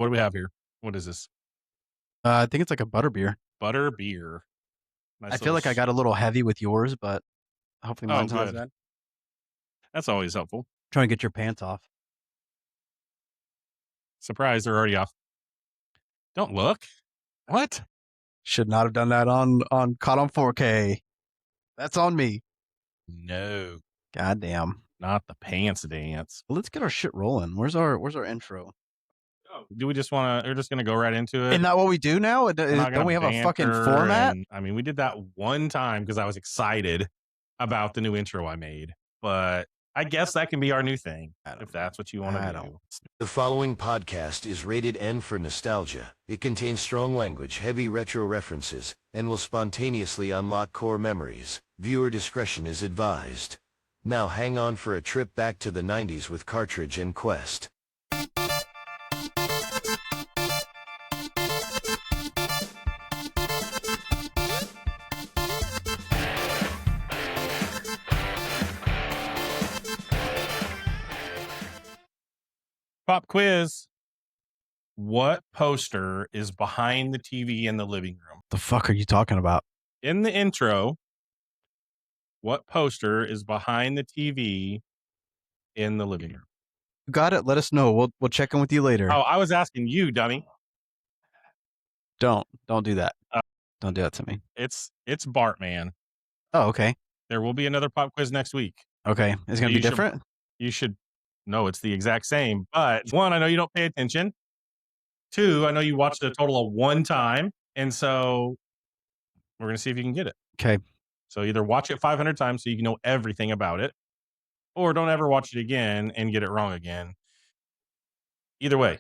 What do we have here? What is this? I think it's like a butter beer. Butter beer. Nice I feel like I got a little heavy with yours, but hopefully mine's not as good. bad. That's always helpful. Trying to get your pants off. Surprise, they're already off. Don't look. What? Should not have done that on caught on 4K. That's on me. No, Goddamn. not the pants dance. Well, let's get our shit rolling. Where's our intro? Do we just want to? We're just going to go right into it. Isn't that what we do now? Don't we have a fucking format? I mean, we did that one time because I was excited about the new intro I made. But I guess that can be our new thing if that's what you want to do. The following podcast is rated N for nostalgia. It contains strong language, heavy retro references, and will spontaneously unlock core memories. Viewer discretion is advised. Now hang on for a trip back to the 90s with Cartridge and Quest. Pop quiz. What poster is behind the TV in the living room? The fuck are you talking about? In the intro, what poster is behind the TV in the living room? You got it? Let us know. We'll check in with you later. Oh, I was asking you, dummy. Don't do that. Don't do that to me. It's Bartman. Oh, okay. There will be another pop quiz next week. Okay. It's going to be different? You should know it's the exact same. But one, I know you don't pay attention. Two, I know you watched it a total of one time. And so we're going to see if you can get it. Okay. So either watch it 500 times so you can know everything about it, or don't ever watch it again and get it wrong again. Either way,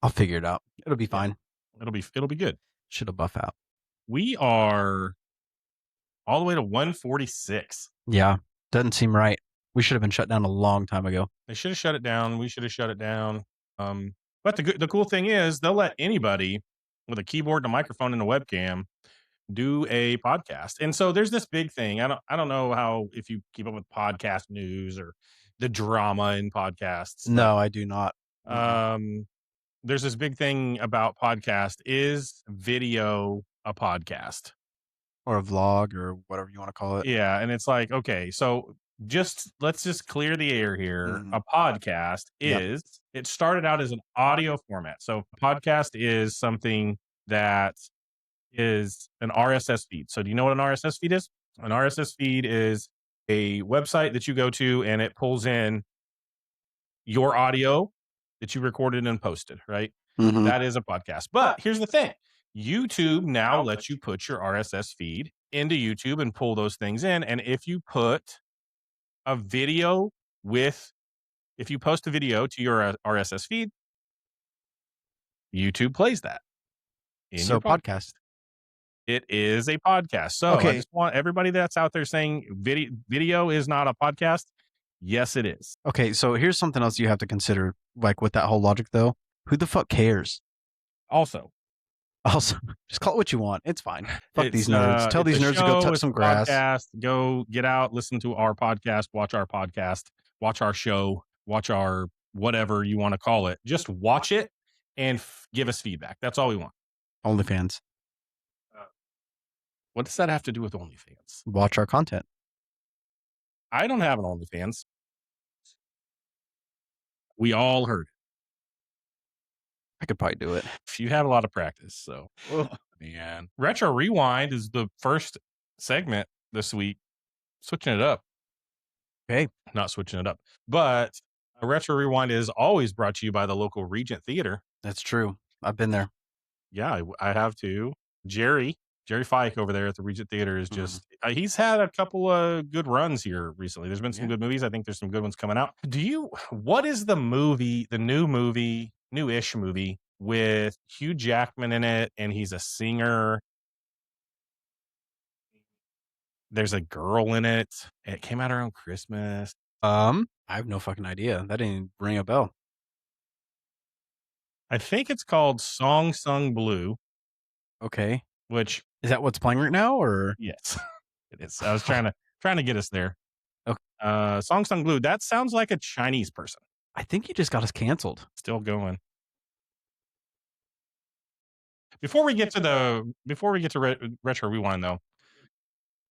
I'll figure it out. It'll be fine. It'll be good. Should have buff out. We are all the way to 146. Yeah. Doesn't seem right. We should have been shut down a long time ago. They should have shut it down. We should have shut it down. But the cool thing is they'll let anybody with a keyboard and a microphone and a webcam do a podcast. And so there's this big thing. I don't know how, if you keep up with podcast news or the drama in podcasts. No, I do not. There's this big thing about podcast. Is video a podcast? Or a vlog or whatever you want to call it. Yeah. And it's like, okay, so let's just clear the air here. A podcast it started out as an audio format. So a podcast is something that is an RSS feed. So do you know what an RSS feed is? An RSS feed is a website that you go to and it pulls in your audio that you recorded and posted, right? Mm-hmm. That is a podcast. But here's the thing. YouTube now lets you put your RSS feed into YouTube and pull those things in. And if you put a video if you post a video to your RSS feed, YouTube plays that. So podcast. It is a podcast. So I just want everybody that's out there saying video is not a podcast. Yes, it is. Okay, so here's something else you have to consider, like with that whole logic though. Who the fuck cares? Also, just call it what you want. It's fine. Fuck these nerds. Tell these nerds to go touch some grass. Podcast, go get out, listen to our podcast, watch our podcast, watch our show, watch our whatever you want to call it. Just watch it and give us feedback. That's all we want. OnlyFans. What does that have to do with OnlyFans? Watch our content. I don't have an OnlyFans. We all heard it. I could probably do it. You have a lot of practice, so man. Retro Rewind is the first segment this week. Switching it up. Okay. Not switching it up. But a Retro Rewind is always brought to you by the local Regent Theater. That's true. I've been there. Yeah, I have too. Jerry Fike over there at the Regent Theater is just, he's had a couple of good runs here recently. There's been some good movies. I think there's some good ones coming out. What is the newish movie with Hugh Jackman in it, and he's a singer. There's a girl in it. It came out around Christmas. I have no fucking idea. That didn't ring a bell. I think it's called Song Sung Blue. Okay. Which is that what's playing right now, or? Yes, it is. I was trying to get us there. Okay. Song Sung Blue. That sounds like a Chinese person. I think you just got us canceled. Still going. Before we get to Retro Rewind, though,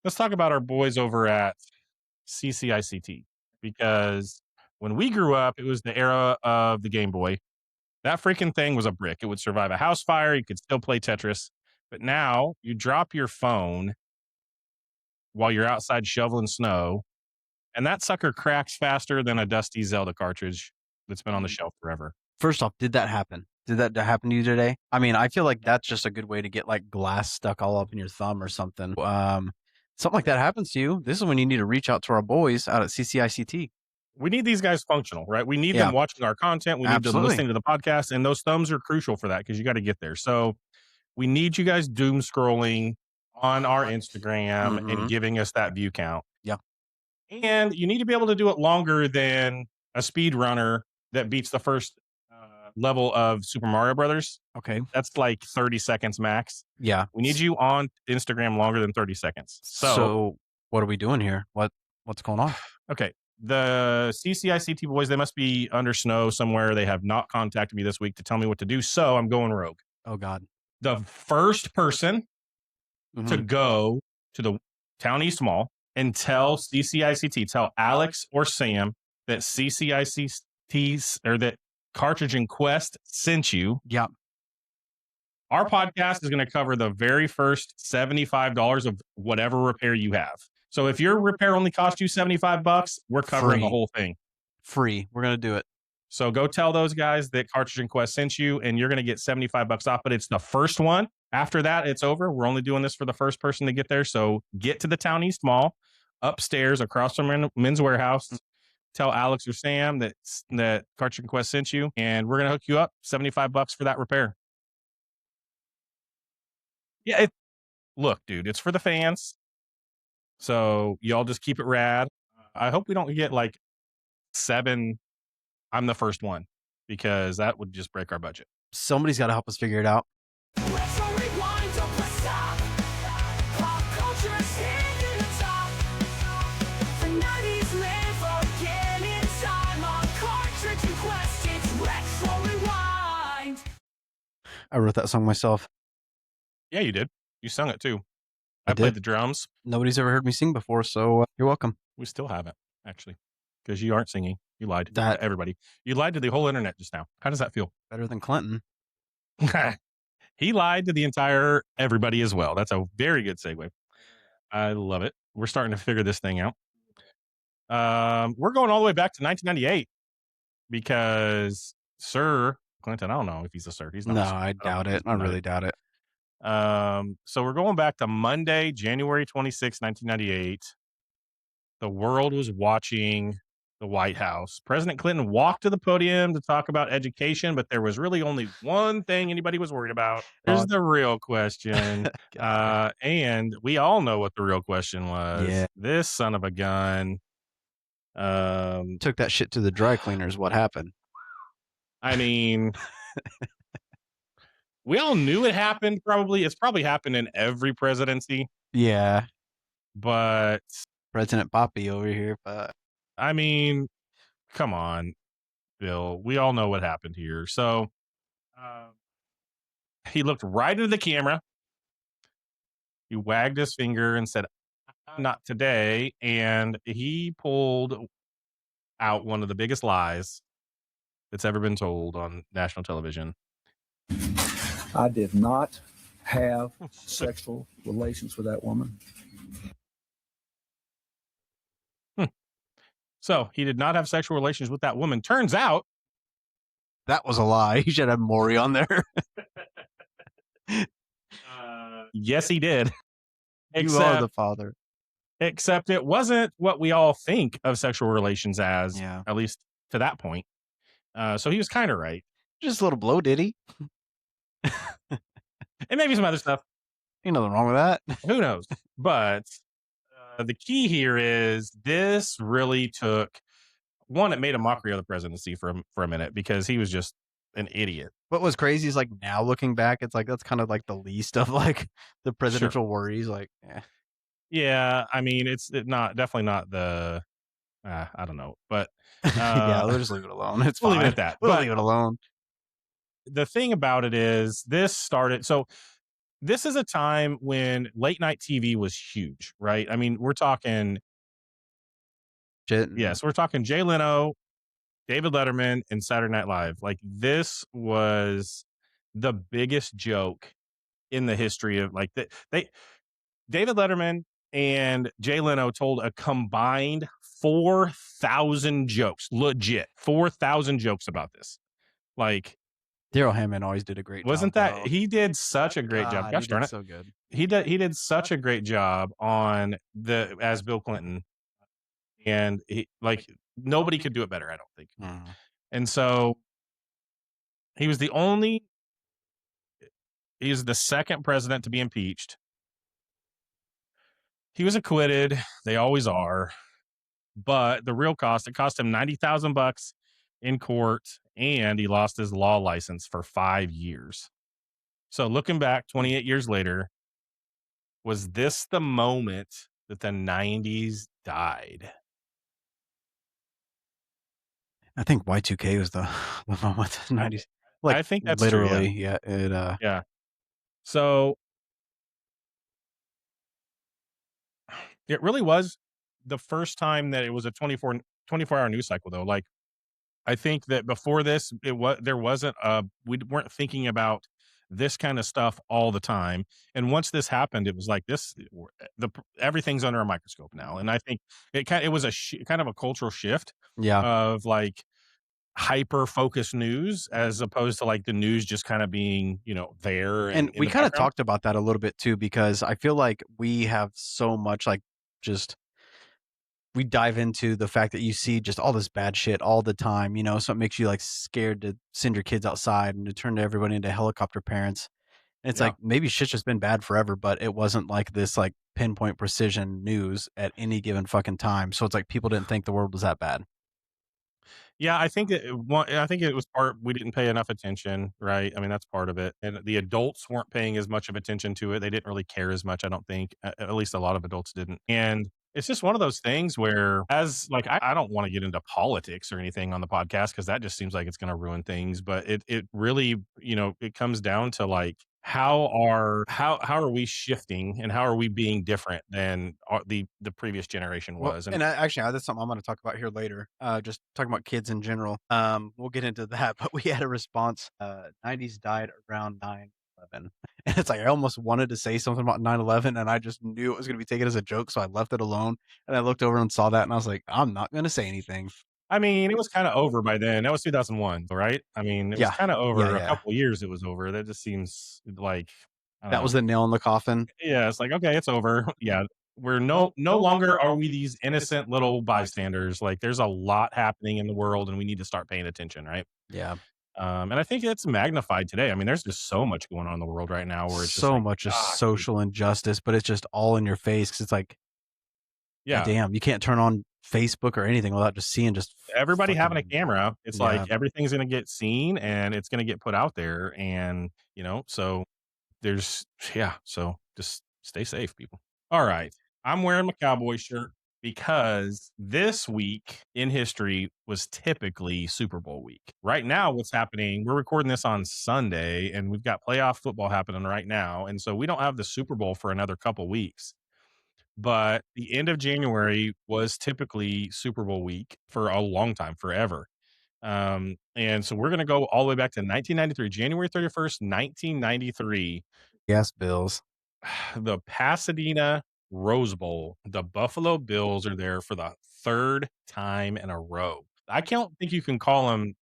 let's talk about our boys over at CCICT, because when we grew up, it was the era of the Game Boy. That freaking thing was a brick. It would survive a house fire. You could still play Tetris. But now you drop your phone while you're outside shoveling snow, and that sucker cracks faster than a dusty Zelda cartridge that's been on the shelf forever. First off, did that happen? Did that happen to you today? I mean, I feel like that's just a good way to get like glass stuck all up in your thumb or something. Something like that happens to you. This is when you need to reach out to our boys out at CCICT. We need these guys functional, right? We need them watching our content. We need them listening to the podcast, and those thumbs are crucial for that because you got to get there. So we need you guys doom scrolling on our Instagram and giving us that view count. Yeah. And you need to be able to do it longer than a speed runner that beats the first level of Super Mario Brothers. Okay. That's like 30 seconds max. Yeah. We need you on Instagram longer than 30 seconds. So what are we doing here? What's going on? Okay. The CCICT boys, they must be under snow somewhere. They have not contacted me this week to tell me what to do. So I'm going rogue. Oh, God. The first person to go to the Town East Mall and tell CCICT, tell Alex or Sam that CCICT or that Cartridge and Quest sent you. Yeah. Our podcast is going to cover the very first $75 of whatever repair you have. So if your repair only cost you $75, we're covering the whole thing. Free. We're going to do it. So go tell those guys that Cartridge and Quest sent you, and you're going to get $75 off, but it's the first one. After that, it's over. We're only doing this for the first person to get there. So get to the Town East Mall, upstairs across from Men's Warehouse. Tell Alex or Sam that Cartridge and Quest sent you, and we're going to hook you up $75 for that repair. Yeah, look, dude, it's for the fans. So y'all just keep it rad. I hope we don't get like 7 I'm the first one, because that would just break our budget. Somebody's got to help us figure it out. I wrote that song myself. Yeah, you did. You sung it too. I played the drums. Nobody's ever heard me sing before, so you're welcome. We still haven't, actually, because you aren't singing. You lied to everybody. You lied to the whole internet just now. How does that feel? Better than Clinton. He lied to the entire everybody as well. That's a very good segue. I love it. We're starting to figure this thing out. We're going all the way back to 1998 because Sir Clinton, I don't know if he's a sir. He's not. No, I doubt it. I really doubt it. So we're going back to Monday, January 26, 1998. The world was watching the White House. President Clinton walked to the podium to talk about education, but there was really only one thing anybody was worried about. Here's the real question. And we all know what the real question was. Yeah. This son of a gun. Took that shit to the dry cleaners. What happened? I mean, we all knew it happened. It's probably happened in every presidency. Yeah. But President Poppy over here. But I mean, come on, Bill. We all know what happened here. So he looked right into the camera. He wagged his finger and said, "Not today." And he pulled out one of the biggest lies that's ever been told on national television. I did not have sexual relations with that woman. So he did not have sexual relations with that woman. Turns out that was a lie. He should have Maury on there. Yes, he did. You are the father. Except it wasn't what we all think of sexual relations as, at least to that point. So he was kind of right. Just a little blow, did he? And maybe some other stuff. Ain't nothing wrong with that. Who knows? But the key here is this really took one. It made a mockery of the presidency for a minute because he was just an idiot. What was crazy is like now looking back, it's like that's kind of like the least of like the presidential worries. Like, yeah, I mean, definitely not the. I don't know, but yeah, we'll just leave it alone. It's we'll fine. leave it at that. We'll leave it alone. the thing about it is this started. So this is a time when late night TV was huge, right? I mean, we're talking. Shit. Yes, we're talking Jay Leno, David Letterman, and Saturday Night Live. Like this was the biggest joke in the history of like David Letterman and Jay Leno told a combined 4,000 jokes, legit 4,000 jokes about this. Like Daryl Hammond always did a great wasn't job. that he did such a great job? Gosh darn it, so good. He did such a great job on as Bill Clinton, and he like nobody could do it better, I don't think. And so he was the second president to be impeached. He was acquitted. They always are. But the real cost, it cost him $90,000 in court, and he lost his law license for 5 years. So looking back 28 years later, was this the moment that the 90s died? I think Y2K was the moment of the 90s. Like, I think that's literally, true, yeah. yeah. So it really was the first time that it was a 24-hour news cycle, though. Like, I think that before this, we weren't thinking about this kind of stuff all the time. And once this happened, it was like everything's under a microscope now. And I think it was kind of a cultural shift of like hyper focused news as opposed to like the news just kind of being, there. And we kind of talked about that a little bit too, because I feel like we have so much like just we dive into the fact that you see just all this bad shit all the time, so it makes you like scared to send your kids outside and to turn everybody into helicopter parents. And it's like maybe shit's just been bad forever, but it wasn't like this like pinpoint precision news at any given fucking time. So it's like people didn't think the world was that bad. Yeah, I think it was we didn't pay enough attention, right? I mean, that's part of it. And the adults weren't paying as much of attention to it. They didn't really care as much, I don't think. At least a lot of adults didn't. And it's just one of those things where I don't want to get into politics or anything on the podcast because that just seems like it's going to ruin things. But it really, it comes down to like, how are we shifting and how are we being different than the previous generation was? And actually, that's something I'm going to talk about here later. Just talking about kids in general. We'll get into that, but we had a response. 90s died around 9/11. And it's like I almost wanted to say something about 9/11, and I just knew it was going to be taken as a joke, so I left it alone. And I looked over and saw that, and I was like, I'm not going to say anything. I mean, it was kind of over by then. That was 2001, right? I mean, it was kind of over. A couple of years, it was over. That just seems like that was the nail in the coffin. Yeah, it's like, okay, it's over. Yeah, we're no longer are we these innocent little bystanders. Like, there's a lot happening in the world, and we need to start paying attention, right? Yeah. And I think it's magnified today. I mean, there's just so much going on in the world right now where it's so just much social injustice, but it's just all in your face because it's like, yeah, damn, you can't turn on Facebook or anything without just seeing everybody having a camera. It's like everything's going to get seen and it's going to get put out there. And, so so just stay safe, people. All right. I'm wearing my Cowboys shirt because this week in history was typically Super Bowl week. Right now, what's happening, we're recording this on Sunday and we've got playoff football happening right now. And so we don't have the Super Bowl for another couple weeks. But the end of January was typically Super Bowl week for a long time, forever. And so we're going to go all the way back to 1993, January 31st, 1993. Yes, Bills. The Pasadena Rose Bowl. The Buffalo Bills are there for the third time in a row. I don't think you can call them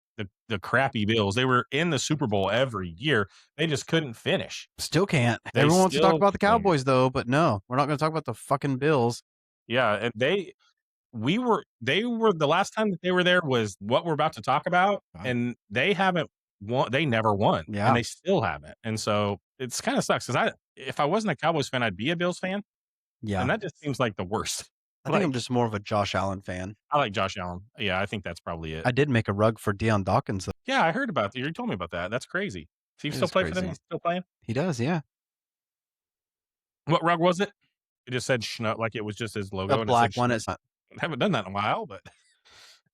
the crappy Bills. They were in the Super Bowl every year. They just couldn't finish. Still can't. Everyone wants to talk about the Cowboys, though, but no, we're not going to talk about the fucking Bills. Yeah, and they were the last time that they were there was what we're about to talk about, and they haven't won. They never won, and they still haven't. And so it's kind of sucks because if I wasn't a Cowboys fan, I'd be a Bills fan. Yeah, and that just seems like the worst. I think I'm just more of a Josh Allen fan. I like Josh Allen. Yeah, I think that's probably it. I did make a rug for Deion Dawkins, though. Yeah, I heard about that. You told me about that. That's crazy. So you still play for them? He's still playing? He does, yeah. What rug was it? It just said Schnut, like it was just his logo. The black one. It's not. I haven't done that in a while, but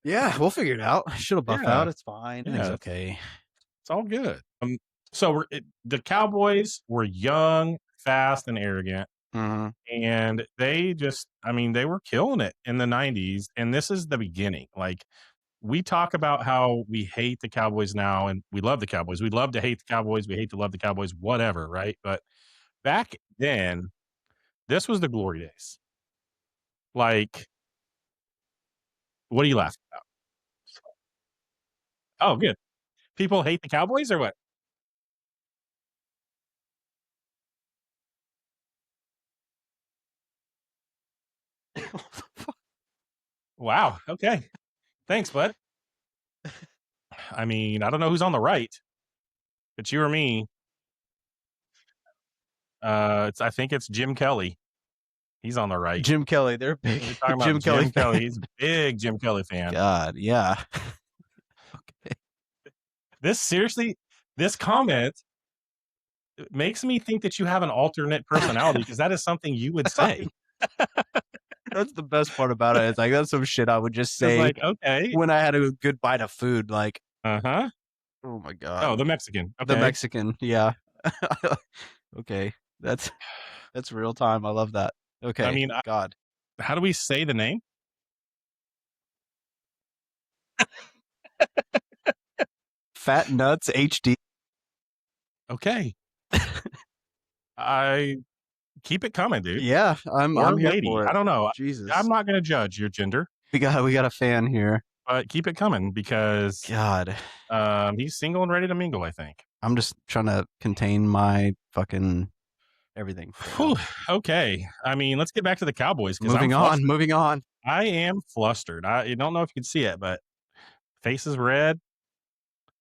yeah, we'll figure it out. Should have buffed out. It's fine. It's okay. It's all good. So the Cowboys were young, fast, and arrogant. Mm-hmm. And they just, they were killing it in the 90s. And this is the beginning. Like, we talk about how we hate the Cowboys now and we love the Cowboys. We love to hate the Cowboys. We hate to love the Cowboys, whatever, right? But back then, this was the glory days. Like, what are you laughing about? Oh, good. People hate the Cowboys or what? Wow. Okay. Thanks, bud. I don't know who's on the right. It's you or me. I think it's Jim Kelly. He's on the right. Jim Kelly, they're big. We're talking about Jim Kelly. He's a big Jim Kelly fan. God, yeah. Okay. This comment makes me think that you have an alternate personality because that is something you would say. That's the best part about it. It's like, that's some shit I would just say like, okay, when I had a good bite of food. Like, oh my God. Oh, the Mexican. Okay. The Mexican. Yeah. Okay. That's real time. I love that. Okay. God. How do we say the name? Fat Nuts HD. Okay. I keep it coming, dude. Yeah, I'm here lady. for it. I don't know. Jesus. I'm not going to judge your gender. We got a fan here. But keep it coming because God. He's single and ready to mingle, I think. I'm just trying to contain my fucking everything. Whew, okay. Let's get back to the Cowboys. Moving on. I am flustered. I don't know if you can see it, but face is red.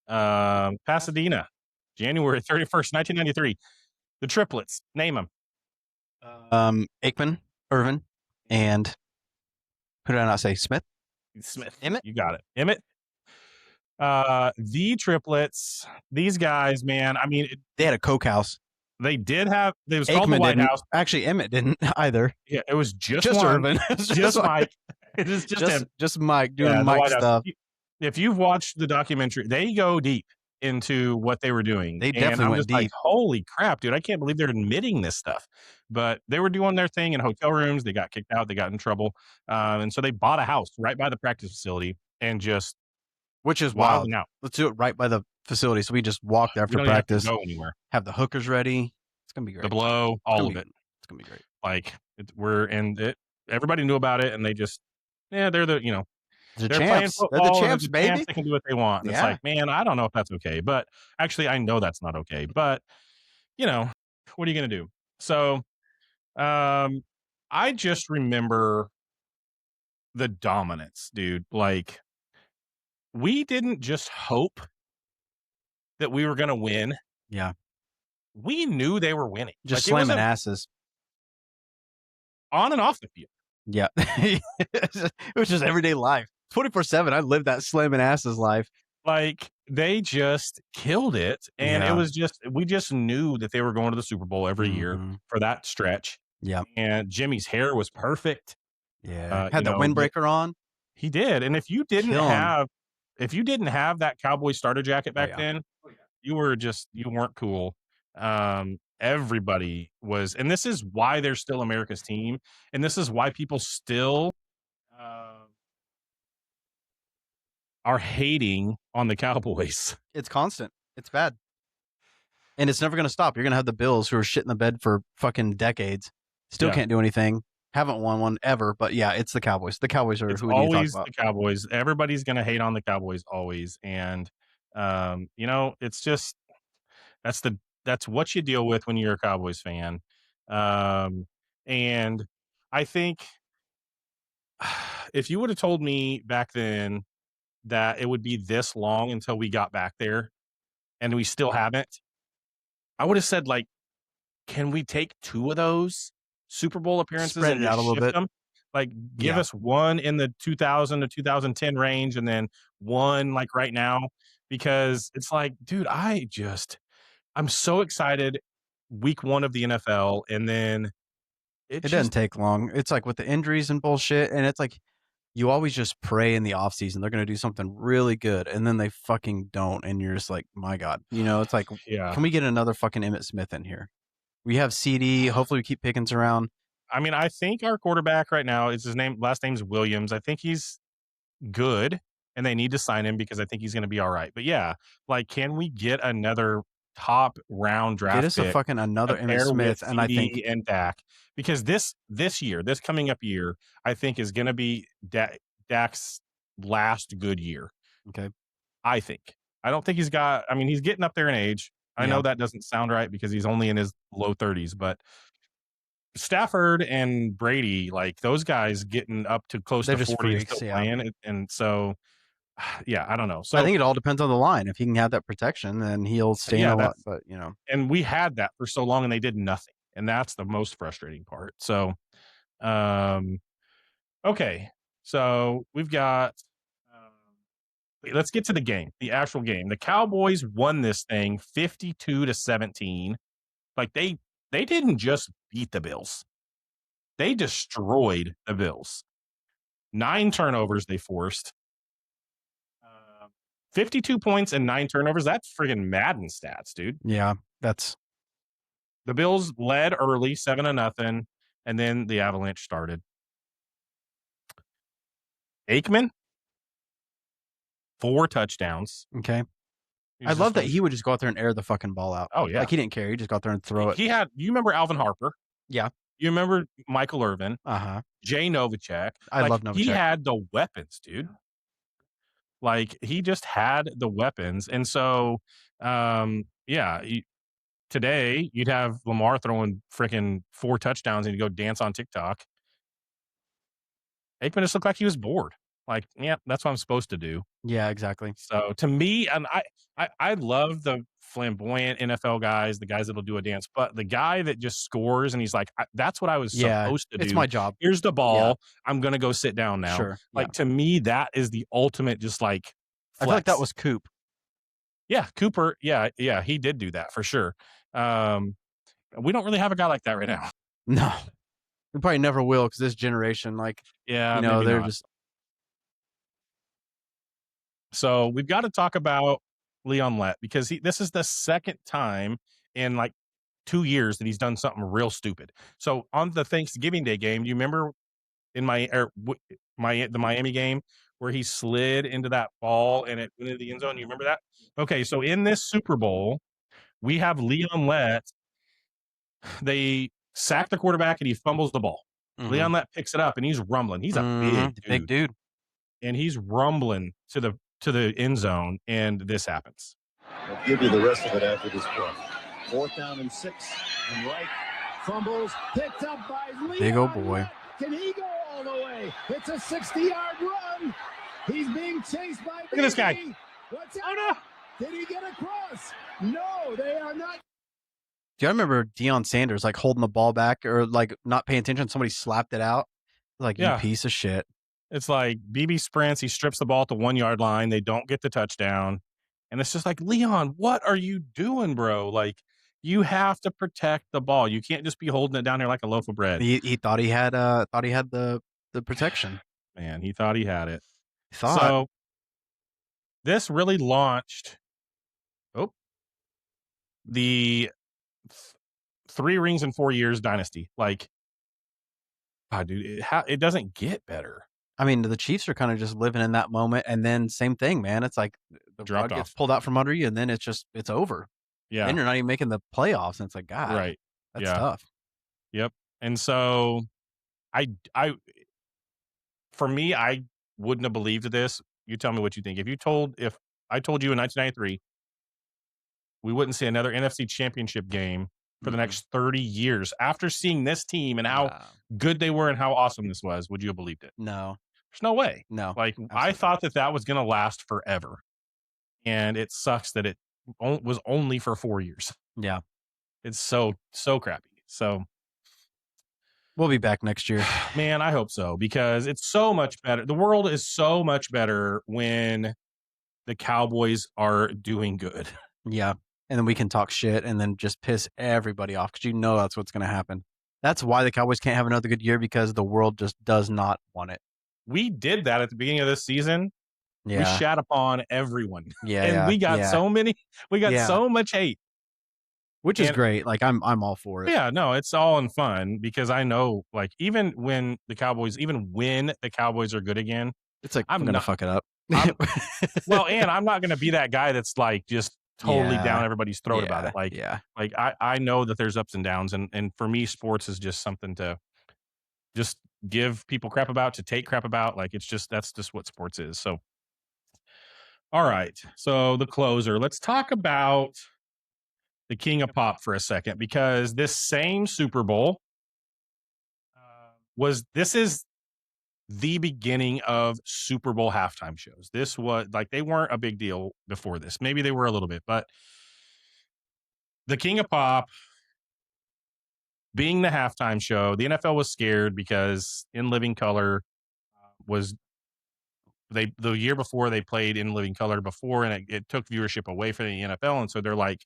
Pasadena, January 31st, 1993. The triplets. Name them. Aikman, Irvin, and who did I not say? Smith. Emmett. You got it. Emmett. The triplets. These guys, man. They had a coke house. They did have. It was Aikman called the White didn't. House. Actually, Emmett didn't either. Yeah, it was just Irvin. just Mike. It is just him. Just Mike doing Mike stuff. If you've watched the documentary, they go deep into what they were doing. They definitely went deep. Like, holy crap, dude! I can't believe they're admitting this stuff. But they were doing their thing in hotel rooms. They got kicked out. They got in trouble, and so they bought a house right by the practice facility and just, which is wild. Now let's do it right by the facility. So we just walked after practice. Have to go anywhere. Have the hookers ready. It's gonna be great. The blow, all of it. It's gonna be great. Like everybody knew about it, and they just, they're the They're champs. They're the champs, baby. Champs. They can do what they want. Yeah. It's like, man, I don't know if that's okay. But actually, I know that's not okay. But, what are you going to do? So, I just remember the dominance, dude. Like, we didn't just hope that we were going to win. Yeah. We knew they were winning. Just slamming asses. On and off the field. Yeah. It was just everyday life. 24/7. I lived that slamming asses life. Like, they just killed it. And it was we just knew that they were going to the Super Bowl every year for that stretch. Yeah. And Jimmy's hair was perfect. Yeah. Had the windbreaker on. He did. And if you didn't have that Cowboy starter jacket back then, you weren't cool. Everybody was, and this is why they're still America's team. And this is why people still are hating on the Cowboys. It's constant. It's bad. And it's never going to stop. You're going to have the Bills who are shit in the bed for fucking decades. Still can't do anything. Haven't won one ever. But yeah, it's the Cowboys. The Cowboys are who we need to talk about. The Cowboys. Everybody's going to hate on the Cowboys always. And, it's just, that's what you deal with when you're a Cowboys fan. And I think if you would have told me back then that it would be this long until we got back there and we still haven't, I would have said, like, can we take 2 of those Super Bowl appearances spread and it out a little bit? them? Like, give us one in the 2000 to 2010 range and then one like right now, because it's like, dude, I'm so excited week 1 of the NFL, and then it doesn't take long. It's like with the injuries and bullshit, and it's like you always just pray in the offseason they're going to do something really good, and then they fucking don't, and you're just like, my God. It's like, Yeah. can we get another fucking Emmitt Smith in here? We have CD. Hopefully we keep Pickens around. I mean, I think our quarterback right now is last name's Williams. I think he's good, and they need to sign him because I think he's going to be all right. But yeah, like, can we get another top round draft Get us a pick fucking another to Emmitt pair with Smith, and I think CD and Dak? Because this coming up year, I think is going to be Dak's last good year. okay. I think. I don't think he's getting up there in age. I know that doesn't sound right because he's only in his low 30s, but Stafford and Brady, like those guys getting up to close They're to just 40 freaks, and still playing. And so, yeah, I don't know. So I think it all depends on the line. If he can have that protection, then he'll stay in a lot. But and we had that for so long, and they did nothing, and that's the most frustrating part. So, okay, so we've got. Let's get to the game, the actual game. The Cowboys won this thing 52-17. Like they didn't just beat the Bills. They destroyed the Bills. 9 turnovers they forced. 52 points and 9 turnovers. That's friggin' Madden stats, dude. Yeah, that's. The Bills led early 7-0, and then the avalanche started. Aikman, 4 touchdowns. Okay. I love that he would just go out there and air the fucking ball out. Oh, yeah. Like he didn't care. He just got out there and throw it. You remember Alvin Harper? Yeah. You remember Michael Irvin? Uh-huh. Jay Novacek? I love Novacek. He had the weapons, dude. Like, he just had the weapons. And so, today you'd have Lamar throwing freaking 4 touchdowns and he'd go dance on TikTok. Aikman just looked like he was bored. Like, yeah, that's what I'm supposed to do. Yeah, exactly. So to me, and I love the flamboyant NFL guys, the guys that'll do a dance, but the guy that just scores and he's like, that's what I was supposed to do. It's my job. Here's the ball. I'm going to go sit down now. Sure. Like, to me, that is the ultimate, just like, flex. I feel like that was Coop. Yeah, Cooper. Yeah, he did do that for sure. We don't really have a guy like that right now. No. We probably never will because this generation, like, they're not. just. So we've got to talk about Leon Lett because this is the second time in like 2 years that he's done something real stupid. So on the Thanksgiving Day game, do you remember in the Miami game where he slid into that ball and it went into the end zone? You remember that? Okay, so in this Super Bowl, we have Leon Lett. They sack the quarterback and he fumbles the ball. Mm-hmm. Leon Lett picks it up and he's rumbling. He's a big dude. And he's rumbling to the end zone, and this happens. I'll give you the rest of it after this play. 4th down and 6, and right fumbles picked up by Leon. Big old boy. Can he go all the way? It's a 60-yard run. He's being chased by. Look at this guy. What's that? Oh no! Did he get across? No, they are not. Do you remember Deion Sanders like holding the ball back or like not paying attention? Somebody slapped it out. Like, you piece of shit. It's like BB sprints. He strips the ball at the 1 yard line. They don't get the touchdown. And it's just like, Leon, what are you doing, bro? Like, you have to protect the ball. You can't just be holding it down there like a loaf of bread. He thought he had the protection. Man, he thought he had it. So this really launched the 3 rings in 4 years dynasty. Like, God, dude, it doesn't get better. I mean, the Chiefs are kind of just living in that moment, and then same thing, man. It's like the rug gets pulled out from under you, and then it's over. Yeah, and you're not even making the playoffs, and it's like, God, right? That's tough. Yep. And so, for me, I wouldn't have believed this. You tell me what you think. If I told you in 1993 we wouldn't see another NFC Championship game for the next 30 years after seeing this team and how good they were and how awesome this was, would you have believed it? No. There's no way. No. Like, absolutely. I thought that was going to last forever. And it sucks that it was only for 4 years. Yeah. It's so crappy. So we'll be back next year. Man, I hope so, because it's so much better. The world is so much better when the Cowboys are doing good. Yeah. And then we can talk shit and then just piss everybody off because that's what's going to happen. That's why the Cowboys can't have another good year, because the world just does not want it. we did that at the beginning of this season. Yeah. We shat upon everyone. Yeah. And we got so much hate. Which is great. Like I'm all for it. Yeah, no, it's all in fun because I know, like, even when the Cowboys are good again, it's like I'm gonna fuck it up. Well, and I'm not gonna be that guy that's like just totally down everybody's throat about it. Like, like I know that there's ups and downs, and for me, sports is just something to just give people crap about, to take crap about. Like, that's just what sports is. So, all right. So the closer. Let's talk about the King of Pop for a second, because this same Super Bowl this is the beginning of Super Bowl halftime shows. This was like, they weren't a big deal before this. Maybe they were a little bit, but the King of Pop being the halftime show, the NFL was scared because In Living Color the year before they played In Living Color before, and it took viewership away from the NFL. And so they're like,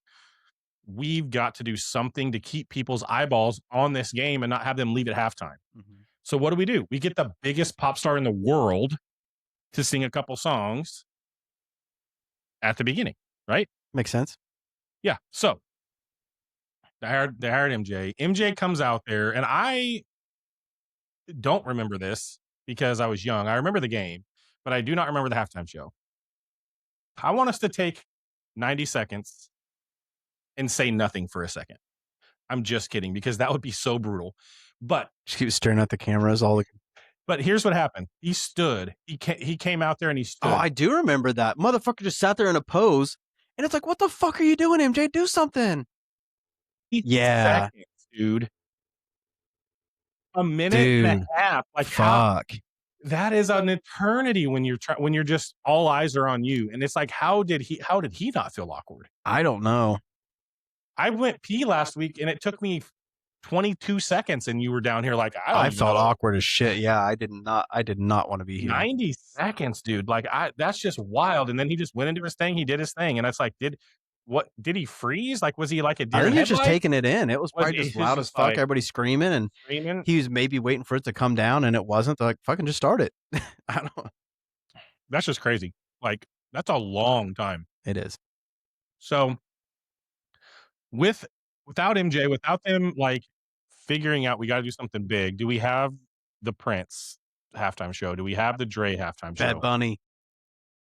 we've got to do something to keep people's eyeballs on this game and not have them leave at halftime. Mm-hmm. So what do? We get the biggest pop star in the world to sing a couple songs at the beginning, right? Makes sense. Yeah. So they hired MJ. MJ comes out there, and I don't remember this because I was young. I remember the game, but I do not remember the halftime show. I want us to take 90 seconds and say nothing for a second. I'm just kidding, because that would be so brutal. But just keep staring at the cameras But here's what happened. He stood. He came out there and he stood. Oh, I do remember that. Motherfucker just sat there in a pose, and it's like, what the fuck are you doing, MJ? Do something. Seconds, dude. A minute and a half. Like, fuck. That is an eternity when you're just all eyes are on you. And it's like, how did he not feel awkward? I don't know. I went pee last week and it took me 22 seconds, and you were down here like, I felt awkward as shit. Yeah, I did not want to be here. 90 seconds, dude. Like, that's just wild. And then he just went into his thing. He did his thing. And it's like, did he freeze? Like, was he like a deer? I think he was just taking it in. It was probably just loud as fuck. Like, everybody screaming, and he was maybe waiting for it to come down, and it wasn't. They're like, fucking just start it. I don't know. That's just crazy. Like, that's a long time. It is. So without MJ, without them like figuring out we got to do something big, do we have the Prince halftime show? Do we have the Dre halftime show? Bad Bunny.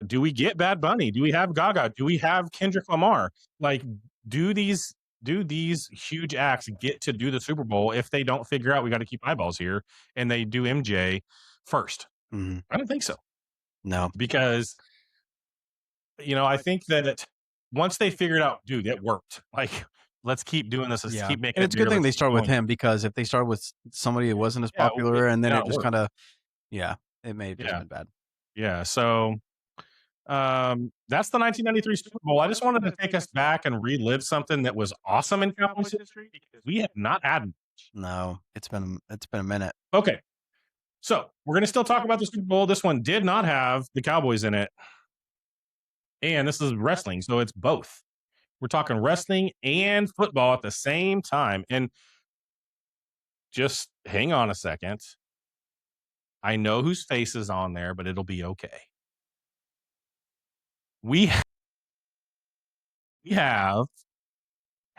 Do we get Bad Bunny? Do we have Gaga? Do we have Kendrick Lamar? Like, do these huge acts get to do the Super Bowl if they don't figure out we got to keep eyeballs here and they do MJ first? Mm-hmm. I don't think so. No, because I think that once they figured out, dude, it worked. Like, let's keep doing this. Let's keep making. And it's a good thing they start with him, because if they started with somebody who wasn't as popular, and then it just kind of, it may have just been bad. Yeah. So that's the 1993 Super Bowl. I just wanted to take us back and relive something that was awesome in Cowboys history, because we have not had much. No, it's been a minute. Okay. So we're going to still talk about the Super Bowl. This one did not have the Cowboys in it. And this is wrestling, so it's both. We're talking wrestling and football at the same time. And just hang on a second. I know whose face is on there, but it'll be okay. We have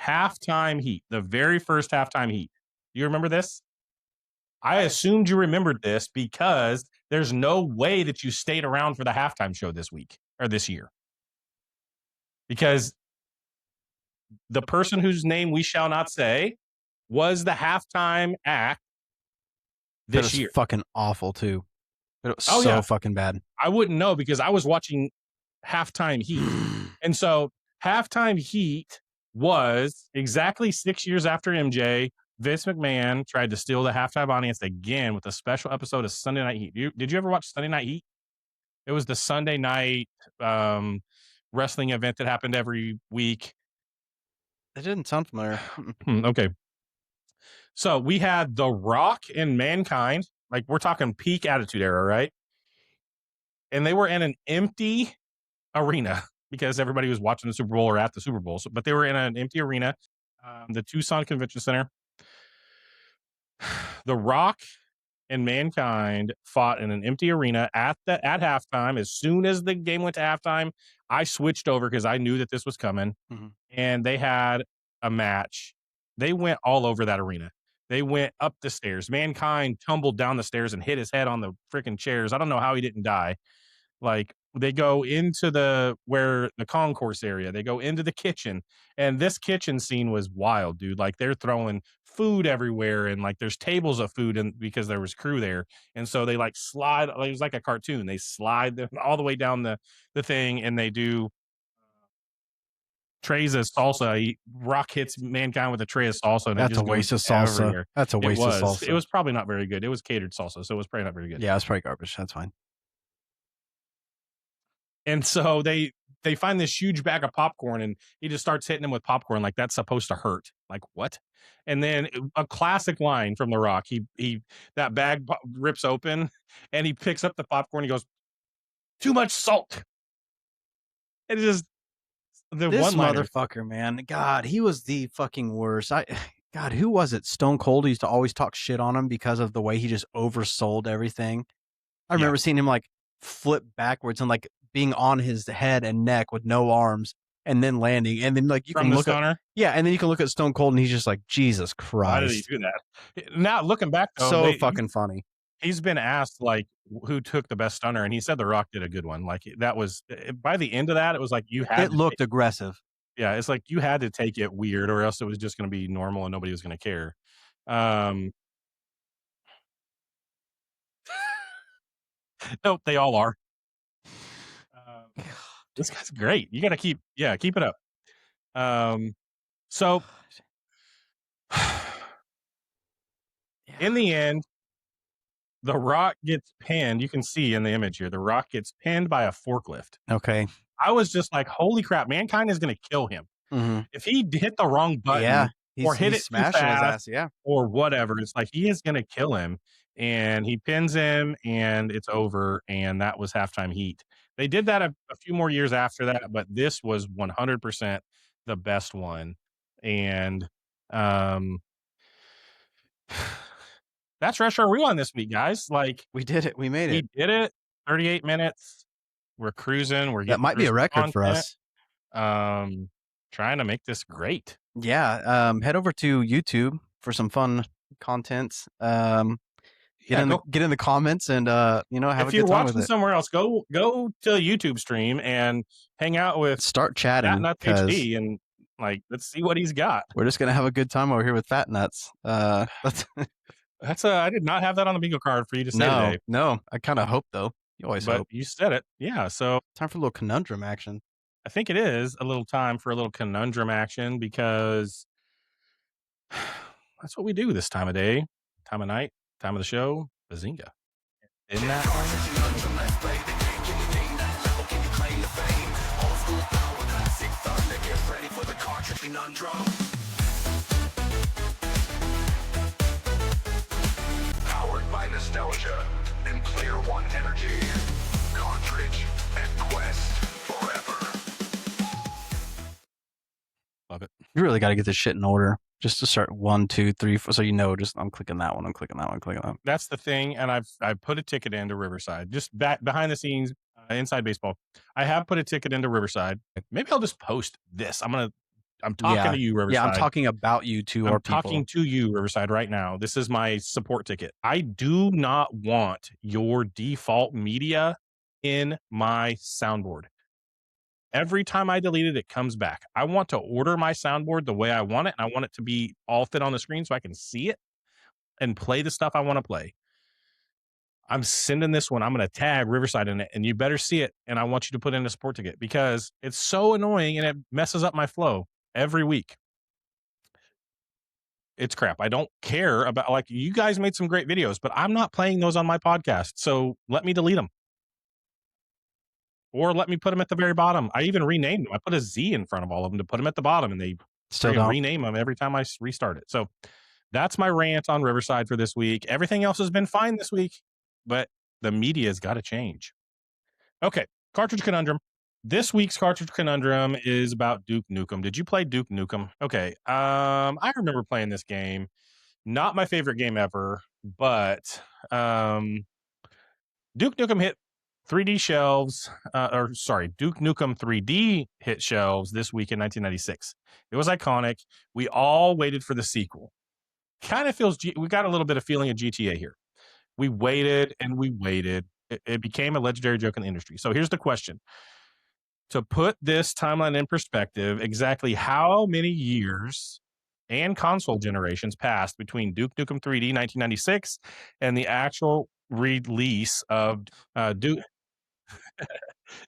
halftime heat, the very first halftime heat. Do you remember this? I assumed you remembered this because there's no way that you stayed around for the halftime show this week or this year. Because the person whose name we shall not say was the halftime act this year. Fucking awful too. It was fucking bad. I wouldn't know because I was watching halftime heat. And so halftime heat was exactly 6 years after MJ. Vince McMahon tried to steal the halftime audience again with a special episode of Sunday Night Heat. Did you ever watch Sunday Night Heat? It was the Sunday night wrestling event that happened every week. It didn't sound familiar. Okay. So we had The Rock and Mankind. Like, we're talking peak Attitude Era, right? And they were in an empty arena because everybody was watching the Super Bowl or at the Super Bowl. But they were in an empty arena, the Tucson Convention Center. The Rock and Mankind fought in an empty arena at halftime. As soon as the game went to halftime, I switched over because I knew that this was coming, and they had a match. They went all over that arena. They went up the stairs. Mankind tumbled down the stairs and hit his head on the freaking chairs. I don't know how he didn't die. Like, they go into where the concourse area, they go into the kitchen, and this kitchen scene was wild, dude. Like, they're throwing food everywhere, and like there's tables of food, and because there was crew there, and so they like slide, like, it was like a cartoon. They slide them all the way down the thing, and they do trays of salsa. Rock hits Mankind with a tray of salsa, and that's a waste of salsa. Everywhere. That's a waste of salsa. It was probably not very good. It was catered salsa, so it was probably not very good. Yeah, it's probably garbage. That's fine. And so they find this huge bag of popcorn, and he just starts hitting him with popcorn like that's supposed to hurt. Like, what? And then a classic line from The Rock. He that bag rips open, and he picks up the popcorn. He goes, "Too much salt." It is just this motherfucker, man. God, he was the fucking worst. God, who was it? Stone Cold used to always talk shit on him because of the way he just oversold everything. I remember seeing him like flip backwards and like being on his head and neck with no arms and then landing. And then like you can look at and then you can look at Stone Cold and he's just like, Jesus Christ. Why did he do that? Now looking back though, so fucking funny. He's been asked like who took the best stunner, and he said The Rock did a good one. Like, that was, by the end of that, it was like you had it looked aggressive. Yeah, it's like you had to take it weird, or else it was just going to be normal and nobody was going to care. No, they all are. This guy's great. You got to keep it up. So in the end, The Rock gets pinned. You can see in the image here, The Rock gets pinned by a forklift. Okay. I was just like, holy crap, Mankind is going to kill him. If he hit the wrong button or hit it too fast or whatever, it's like he is going to kill him. And he pins him, and it's over, and that was halftime heat. They did that a few more years after that, but this was 100% the best one. And that's Retro Rewind this week, guys. Like, we did it. We made it. We did it. 38 minutes. We're cruising. We're getting that might be a record for us. Trying to make this great. Yeah. Head over to YouTube for some fun contents. Get in the comments and have a good time with it. If you're watching somewhere else, go to a YouTube stream and hang out with start chatting Fat Nuts HD and like let's see what he's got. We're just gonna have a good time over here with Fat Nuts. I did not have that on the bingo card for you to say today. No, I kind of hope though. You always hope. You said it. Yeah, so time for a little conundrum action. I think it is a little time for a little conundrum action because that's what we do this time of day, time of night, time of the show. Bazinga. Isn't that powered by nostalgia and Player One energy. Cartridge and Quest forever. Love it. You really got to get this shit in order. Just to start 1, 2, 3, 4. So just I'm clicking that one. I'm clicking that one. I'm clicking that one. That's the thing, and I've put a ticket into Riverside. Just back behind the scenes, inside baseball. I have put a ticket into Riverside. Maybe I'll just post this. I'm talking to you, Riverside. Yeah, I'm talking about you to our people. I'm talking to you, Riverside, right now. This is my support ticket. I do not want your default media in my soundboard. Every time I delete it, it comes back. I want to order my soundboard the way I want it, and I want it to be all fit on the screen so I can see it and play the stuff I want to play. I'm sending this one. I'm going to tag Riverside in it, and you better see it, and I want you to put in a support ticket because it's so annoying, and it messes up my flow every week. It's crap. I don't care about, like, you guys made some great videos, but I'm not playing those on my podcast, so let me delete them. Or let me put them at the very bottom. I even renamed them. I put a Z in front of all of them to put them at the bottom, and they still rename them every time I restart it. So that's my rant on Riverside for this week. Everything else has been fine this week, but the media's got to change. Okay, Cartridge Conundrum. This week's Cartridge Conundrum is about Duke Nukem. Did you play Duke Nukem? Okay, I remember playing this game. Not my favorite game ever, but Duke Nukem hit 3D shelves, Duke Nukem 3D hit shelves this week in 1996. It was iconic. We all waited for the sequel. Kind of feels, we got a little bit of feeling of GTA here. We waited and we waited. It became a legendary joke in the industry. So here's the question. To put this timeline in perspective, exactly how many years and console generations passed between Duke Nukem 3D 1996 and the actual release of Duke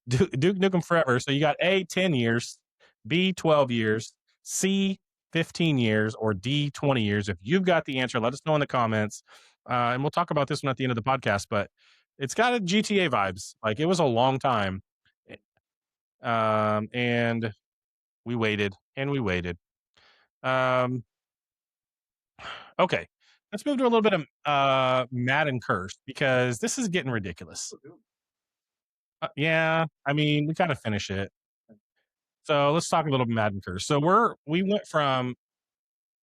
Nukem Forever? So you got A, 10 years, B, 12 years, C, 15 years, or D, 20 years. If you've got the answer, let us know in the comments. And we'll talk about this one at the end of the podcast, but it's got a GTA vibes. Like, it was a long time. And we waited and we waited. Okay, let's move to a little bit of Madden curse, because this is getting ridiculous. Yeah, I mean, we gotta finish it. So let's talk a little bit Madden curse. So we went from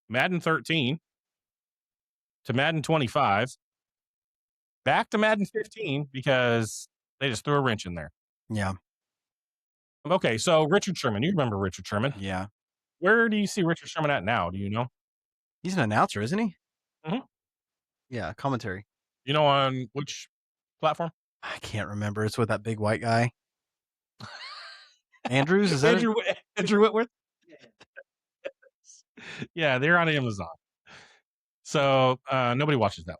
Madden 13 to Madden 25, back to Madden 15 because they just threw a wrench in there. Yeah. Okay, so Richard Sherman, you remember Richard Sherman? Yeah. Where do you see Richard Sherman at now? Do you know? He's an announcer, isn't he? Mhm. Yeah, commentary. You know on which platform? I can't remember. It's with that big white guy. Andrews, is that Andrew Whitworth? Yeah, they're on Amazon. So nobody watches that.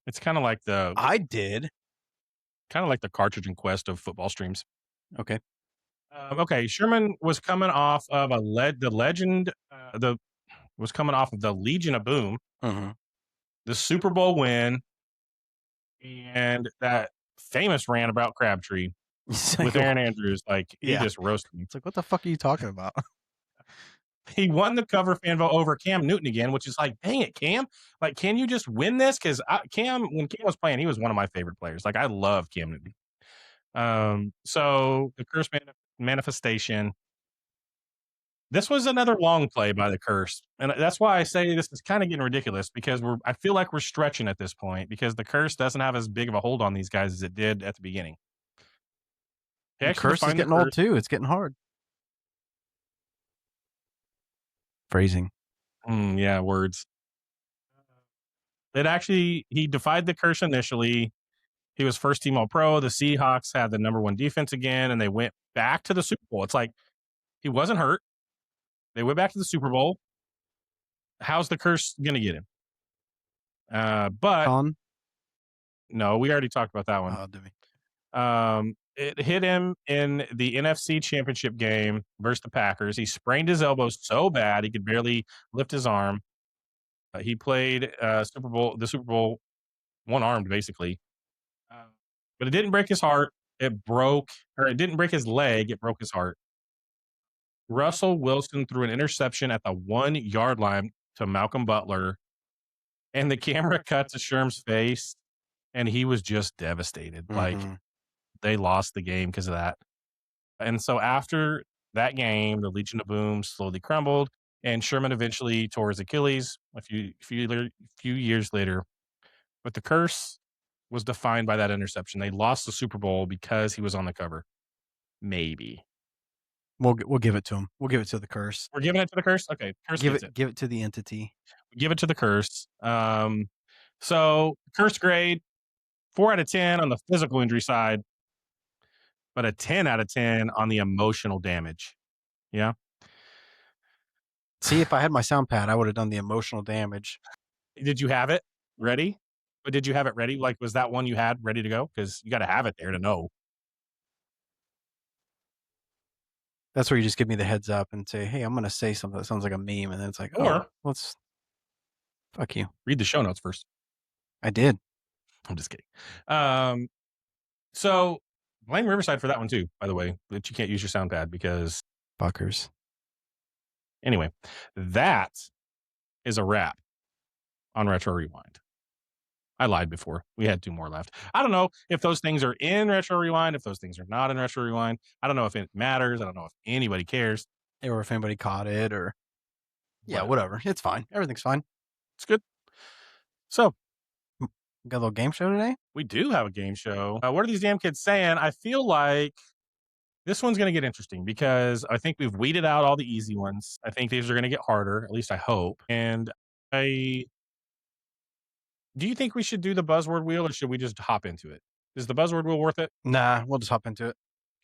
It's kind of like I did. Kind of like the Cartridge and Quest of football streams. Okay. Okay, Sherman was coming off of was coming off of the Legion of Boom, the Super Bowl win, and that famous rant about Crabtree with Aaron Andrews. Like, he just roasted me. It's like, what the fuck are you talking about? He won the cover fan vote over Cam Newton again, which is like, dang it, Cam. Like, can you just win this? Because when Cam was playing, he was one of my favorite players. Like, I love Cam Newton. So the curse manifestation. This was another long play by the curse. And that's why I say this is kind of getting ridiculous, because I feel like we're stretching at this point, because the curse doesn't have as big of a hold on these guys as it did at the beginning. The curse is getting old too. It's getting hard. Phrasing. Yeah, words. He defied the curse initially. He was first team All-Pro. The Seahawks had the number 1 defense again, and they went back to the Super Bowl. It's like, he wasn't hurt. They went back to the Super Bowl. How's the curse going to get him? But no, we already talked about that one. Oh, did we? It hit him in the NFC Championship game versus the Packers. He sprained his elbow so bad he could barely lift his arm. He played the Super Bowl one-armed, basically. But it didn't break his heart. It didn't break his leg. It broke his heart. Russell Wilson threw an interception at the 1-yard line to Malcolm Butler, and the camera cut to Sherm's face, and he was just devastated. Like, they lost the game because of that. And so after that game, the Legion of Boom slowly crumbled, and Sherman eventually tore his Achilles a few years later. But the curse was defined by that interception. They lost the Super Bowl because he was on the cover. Maybe. We'll give it to him. We'll give it to the curse. We're giving it to the curse? Okay. Curse give it to the entity. Give it to the curse. So curse grade, 4 out of 10 on the physical injury side, but a 10 out of 10 on the emotional damage. Yeah. See, if I had my sound pad, I would have done the emotional damage. Did you have it ready? But did you have it ready? Like, was that one you had ready to go? Because you got to have it there to know. That's where you just give me the heads up and say, hey, I'm going to say something that sounds like a meme. And then it's like, fuck you. Read the show notes first. I did. I'm just kidding. So blame Riverside for that one too, by the way, that you can't use your sound pad because fuckers. Anyway, that is a wrap on Retro Rewind. I lied before. We had 2 more left. I don't know if those things are in Retro Rewind, if those things are not in Retro Rewind. I don't know if it matters. I don't know if anybody cares. Or if anybody caught it or... Yeah, whatever. It's fine. Everything's fine. It's good. So Got a little game show today? we do have a game show. What are these damn kids saying? I feel like this one's going to get interesting because I think we've weeded out all the easy ones. I think these are going to get harder. At least I hope. And do you think we should do the buzzword wheel or should we just hop into it? Is the buzzword wheel worth it? Nah, we'll just hop into it.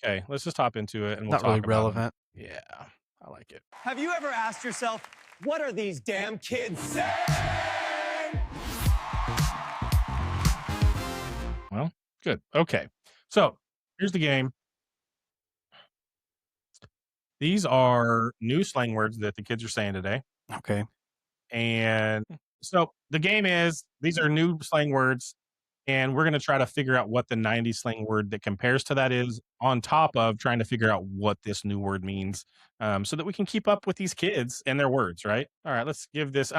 Okay, let's just hop into it and we'll Not talk really about relevant. them. Yeah, I like it. Have you ever asked yourself, what are these damn kids saying? Well, good. Okay, so here's the game. These are new slang words that the kids are saying today. Okay. And so the game is these are new slang words, and we're going to try to figure out what the 90s slang word that compares to that is, on top of trying to figure out what this new word means, so that we can keep up with these kids and their words, right? All right, let's give this.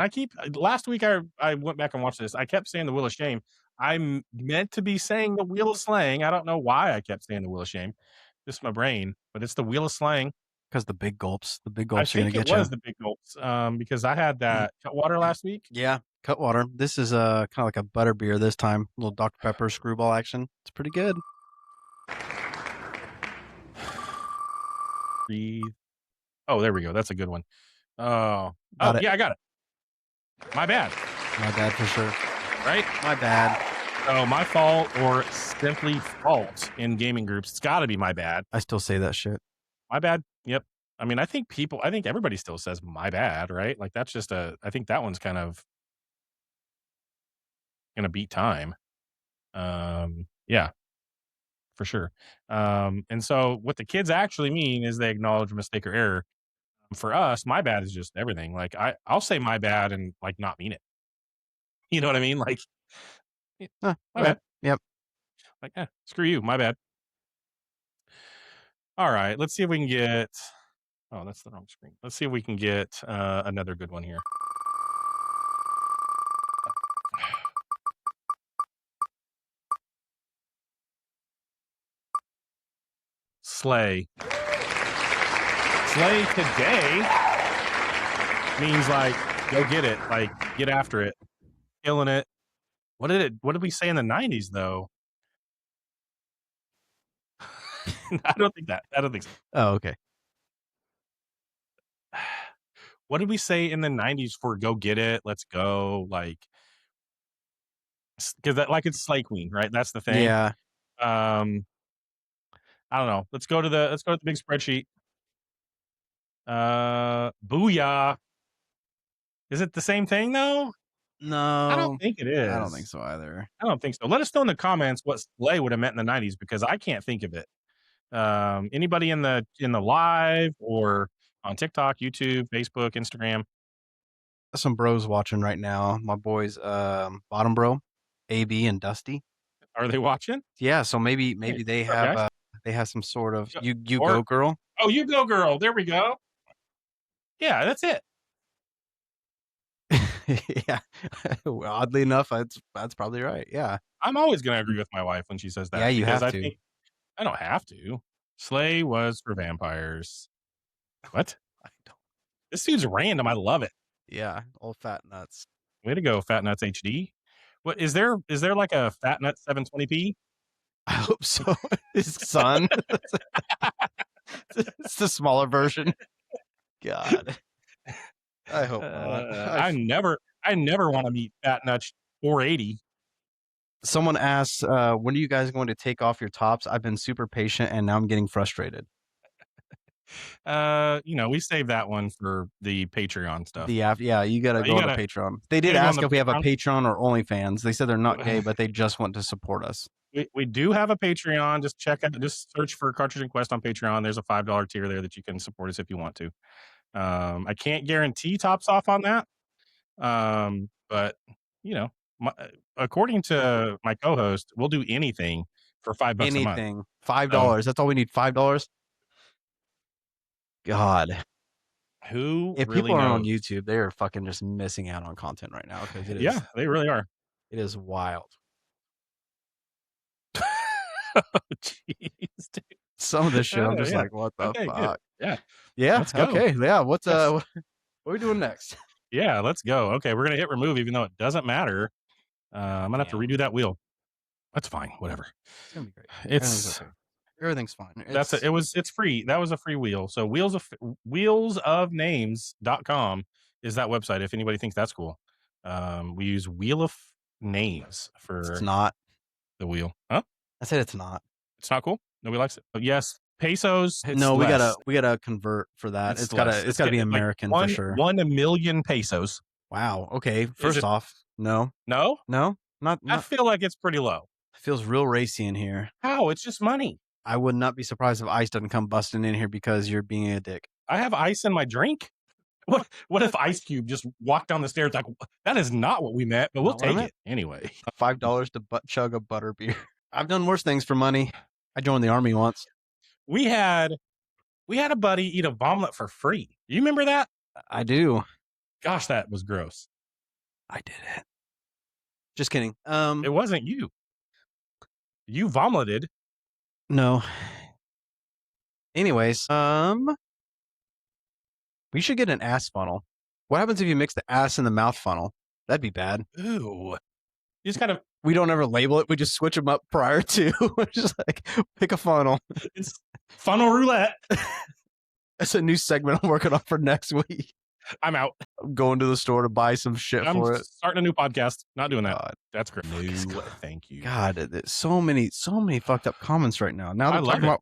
Last week I went back and watched this. I kept saying the wheel of shame. I'm meant to be saying the wheel of slang. I don't know why I kept saying the wheel of shame. This is my brain, but it's the wheel of slang. Because the big gulps. The big I gulps are going think to get it was you. the big gulps, because I had that Cutwater last week. Yeah. Cutwater. This is kind of like a butter beer this time. A little Dr. Pepper screwball action. It's pretty good. Breathe. Oh, there we go. That's a good one. Got it. Yeah, I got it. My bad. My bad for sure. Right? My bad. Oh, my fault or simply fault in gaming groups. It's got to be my bad. I still say that shit. My bad. Yep. I mean, I think everybody still says my bad, right? Like that's just I think that one's kind of going to beat time. Yeah, for sure. And so what the kids actually mean is they acknowledge a mistake or error. For us, my bad is just everything. Like I'll say my bad and like not mean it. You know what I mean? Like, my bad. Yep. Like, screw you. My bad. All right. Let's see if we can get. Oh, that's the wrong screen. Let's see if we can get another good one here. Slay. Slay today means like go get it, like get after it, killing it. What did we say in the 90s though? I don't think so. Oh, okay. What did we say in the 90s for go get it? Let's go. Like, because that like it's Slay Queen, right? That's the thing. Yeah. I don't know. Let's go to the big spreadsheet. Booyah. Is it the same thing though? No. I don't think it is. I don't think so either. I don't think so. Let us know in the comments what Slay would have meant in the 90s because I can't think of it. Anybody in the live or on TikTok, YouTube, Facebook, Instagram? Some bros watching right now. My boys, Bottom Bro, AB and Dusty. Are they watching? Yeah, so maybe they have some sort of you go girl. Oh, you go girl. There we go. Yeah, that's it. Yeah. Oddly enough, that's probably right. Yeah. I'm always going to agree with my wife when she says that. Yeah, you because have to. I don't have to. Slay was for vampires. What? I don't. This dude's random. I love it. Yeah, old fat nuts. Way to go, Fat Nuts HD. What is there like a Fat Nut 720p? I hope so. His son. It's the smaller version. God. I hope not. I never want to meet Fat Nuts 480. Someone asked, when are you guys going to take off your tops? I've been super patient and now I'm getting frustrated. We saved that one for the Patreon stuff. Yeah, you gotta go to Patreon. They did ask if we have a Patreon or OnlyFans. They said they're not gay, but they just want to support us. We do have a Patreon. Just search for Cartridge and Quest on Patreon. There's a $5 tier there that you can support us if you want to. I can't guarantee tops off on that. But according to my co-host, we'll do anything for $5 a month. Anything. $5. That's all we need. $5. God. Who if really people are knows? on YouTube, they are fucking just missing out on content right now because it is. Yeah, they really are. It is wild. Jeez, dude. Some of this shit, I'm just like, what the Okay, fuck? good. Yeah. Let's go. Okay. Yeah. What are we doing next? Yeah, let's go. Okay, we're gonna hit remove, even though it doesn't matter. I'm gonna have to redo that wheel. That's fine. Whatever. It's gonna be great. It's Everything's fine. it's free. That was a free wheel. So wheelsofnames.com is that website. If anybody thinks that's cool, we use Wheel of Names for It's not the wheel. Huh? I said it's not. It's not cool. Nobody likes it. But yes, pesos. No, we less. gotta convert for that. It's gotta be American like for sure. 1 million pesos. Wow. Okay. First off, no. I Not. feel like it's pretty low. Feels real racy in here. How? It's just money. I would not be surprised if Ice doesn't come busting in here because you're being a dick. I have ice in my drink. What if Ice Cube just walked down the stairs like, that is not what we meant, but we'll take it anyway. $5 to chug a butter beer. I've done worse things for money. I joined the army once. We had a buddy eat a omelet for free. You remember that? I do. Gosh, that was gross. I did it. Just kidding. It wasn't you. You vomited. No. Anyways, we should get an ass funnel. What happens if you mix the ass and the mouth funnel? That'd be bad. Ooh. You just kind of. We don't ever label it. We just switch them up prior to. We're just like, pick a funnel. It's funnel roulette. That's a new segment I'm working on for next week. I'm out. I'm going to the store to buy some shit for it. Starting a new podcast. Not doing that. God. That's great. No, thank you. God, there's so many fucked up comments right now. Now they're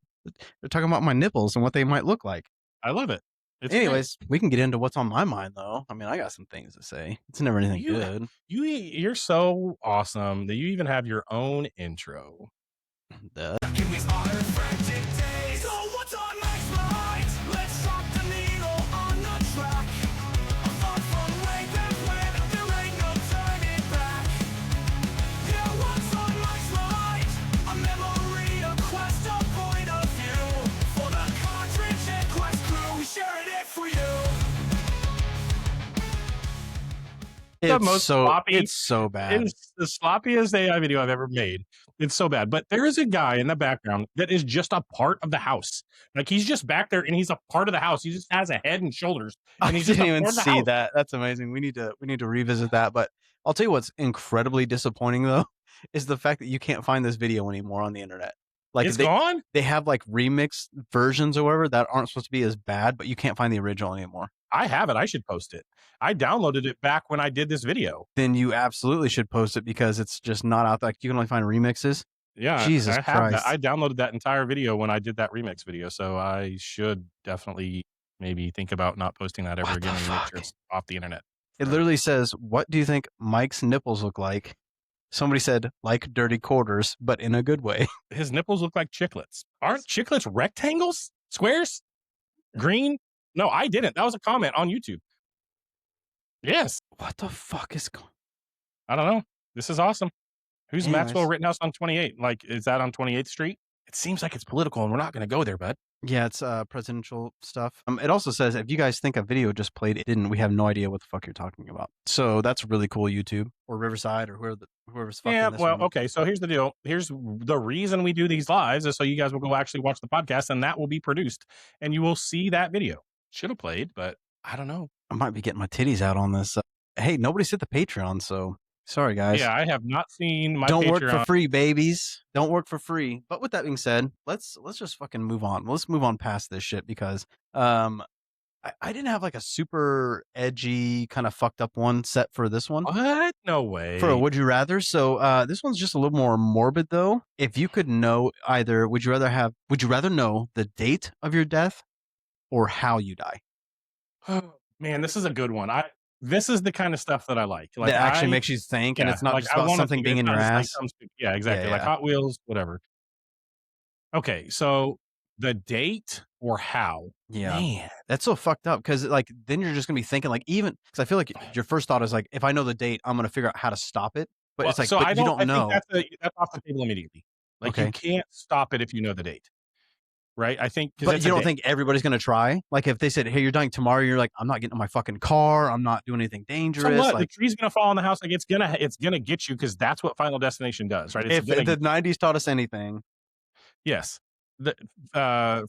talking about my nipples and what they might look like. I love it. Anyways, we can get into what's on my mind though. I mean, I got some things to say. It's never anything good. You're so awesome that you even have your own intro. Duh. It's so bad. It's the sloppiest AI video I've ever made. It's so bad. But there is a guy in the background that is just a part of the house. Like he's just back there and he's a part of the house. He just has a head and shoulders. And I didn't even see that. That's amazing. We need to revisit that. But I'll tell you what's incredibly disappointing though is the fact that you can't find this video anymore on the internet. Like it's gone? They have like remix versions or whatever that aren't supposed to be as bad, but you can't find the original anymore. I have it. I should post it. I downloaded it back when I did this video. Then you absolutely should post it because it's just not out there. Like you can only find remixes. Yeah. Jesus Christ. Christ. I downloaded that entire video when I did that remix video. So I should definitely maybe think about not posting that ever again and make sure it's off the internet. It literally says, what do you think Mike's nipples look like? Somebody said, like dirty quarters, but in a good way. His nipples look like chiclets. Aren't chiclets rectangles? Squares? Green? No, I didn't. That was a comment on YouTube. Yes. What the fuck is going on? I don't know. This is awesome. Who's Maxwell Rittenhouse on 28? Like, is that on 28th Street? It seems like it's political and we're not going to go there, bud. Yeah, it's presidential stuff. It also says, if you guys think a video just played, it didn't. We have no idea what the fuck you're talking about. So that's really cool, YouTube or Riverside or whoever's fucking this. Yeah, well, one. Okay. So here's the deal. Here's the reason we do these lives is so you guys will go actually watch the podcast and that will be produced and you will see that video. Should have played, but I don't know. I might be getting my titties out on this. Hey, nobody's hit the Patreon, so sorry, guys. Yeah, I have not seen my Don't Patreon. work for free, babies. Don't work for free. But with that being said, let's just fucking move on. Let's move on past this shit because I didn't have like a super edgy kind of fucked up one set for this one. What? No way. For a would you rather. So this one's just a little more morbid though. If you could know either, would you rather know the date of your death or how you die? Oh, man, this is a good one. This is the kind of stuff that I like. That actually makes you think, and it's not like just about something being in your ass. Yeah, exactly. Yeah. Like Hot Wheels, whatever. Okay, so the date or how? Yeah, man, that's so fucked up because like then you're just gonna be thinking like even because I feel like your first thought is like if I know the date, I'm gonna figure out how to stop it. But it's like so but you don't know. Think that's off the table immediately. Like you can't stop it if you know the date. Right, I think. But you don't think everybody's gonna try? Like if they said, "Hey, you're dying tomorrow," you're like, "I'm not getting in my fucking car. I'm not doing anything dangerous." So what? Like, The tree's gonna fall on the house. Like it's gonna get you because that's what Final Destination does, right? If the '90s taught us anything, yes, the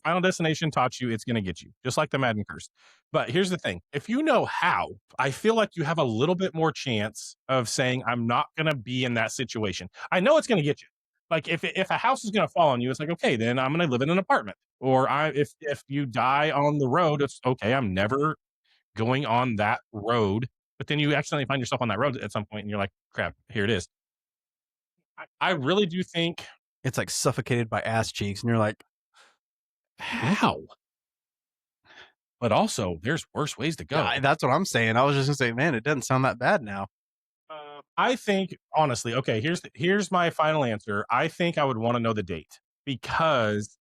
Final Destination taught you it's going to get you, just like the Madden curse. But here's the thing: if you know how, I feel like you have a little bit more chance of saying, "I'm not going to be in that situation." I know it's going to get you. Like if a house is going to fall on you, it's like, okay, then I'm going to live in an apartment. Or if you die on the road, it's okay. I'm never going on that road. But then you accidentally find yourself on that road at some point, and you're like, crap, here it is. I really do think It's like suffocated by ass cheeks, and you're like, how? But also, there's worse ways to go. yeah, that's what I'm saying. I was just gonna say, man, it doesn't sound that bad now. I think honestly, okay, here's my final answer. I think I would want to know the date, because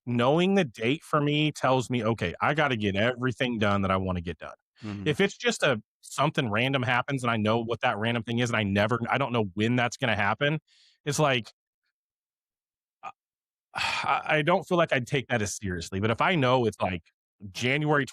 knowing the date for me tells me, okay, I got to get everything done that I want to get done. Mhm. If it's just something random happens and I know what that random thing is and I don't know when that's going to happen, it's like I don't feel like I'd take that as seriously. But if I know it's like January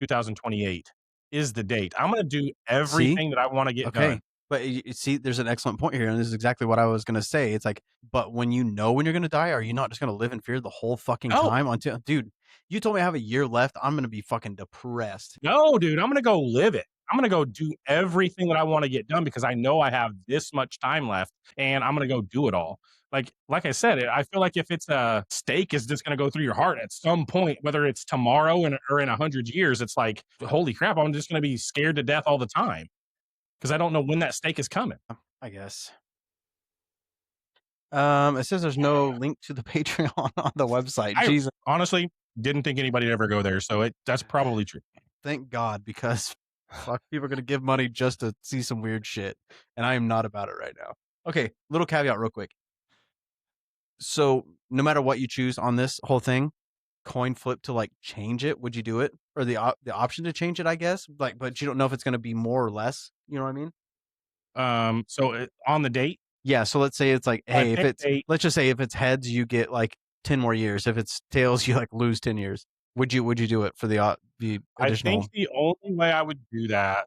2028 is the date, I'm going to do everything that I want to get done. But you see, there's an excellent point here, and this is exactly what I was going to say. It's like, but when you know when you're going to die, are you not just going to live in fear the whole fucking time until, dude, you told me I have a year left. I'm going to be fucking depressed. No, dude, I'm going to go live it. I'm going to go do everything that I want to get done because I know I have this much time left, and I'm going to go do it all. Like I said, I feel like if it's a stake is just going to go through your heart at some point, whether it's tomorrow or in 100 years, it's like, holy crap, I'm just going to be scared to death all the time because I don't know when that stake is coming. I guess. It says there's no link to the Patreon on the website. Jesus. Honestly, didn't think anybody'd ever go there, so that's probably true. Thank God, because fuck, people are going to give money just to see some weird shit, and I am not about it right now. Okay, little caveat real quick. So no matter what you choose on this whole thing, coin flip to like change it, would you do it? Or the option to change it, I guess? Like, but you don't know if it's going to be more or less. You know what I mean? So on the date? Yeah, so let's say it's like, hey, if it's let's just say if it's heads, you get like 10 more years. If it's tails, you like lose 10 years. Would you do it for the additional? I think the only way I would do that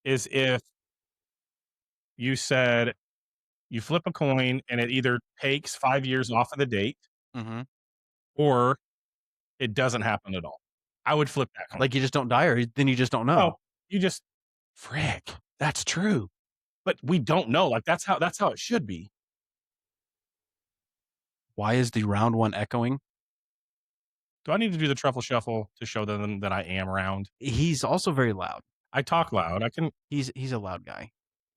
is if you said you flip a coin and it either takes 5 years off of the date, or it doesn't happen at all. I would flip that coin. Like you just don't die, or then you just don't know. No, you just frick. That's true, but we don't know. Like that's how it should be. Why is the round one echoing? Do I need to do the truffle shuffle to show them that I am around? He's also very loud. I talk loud. I can. He's a loud guy.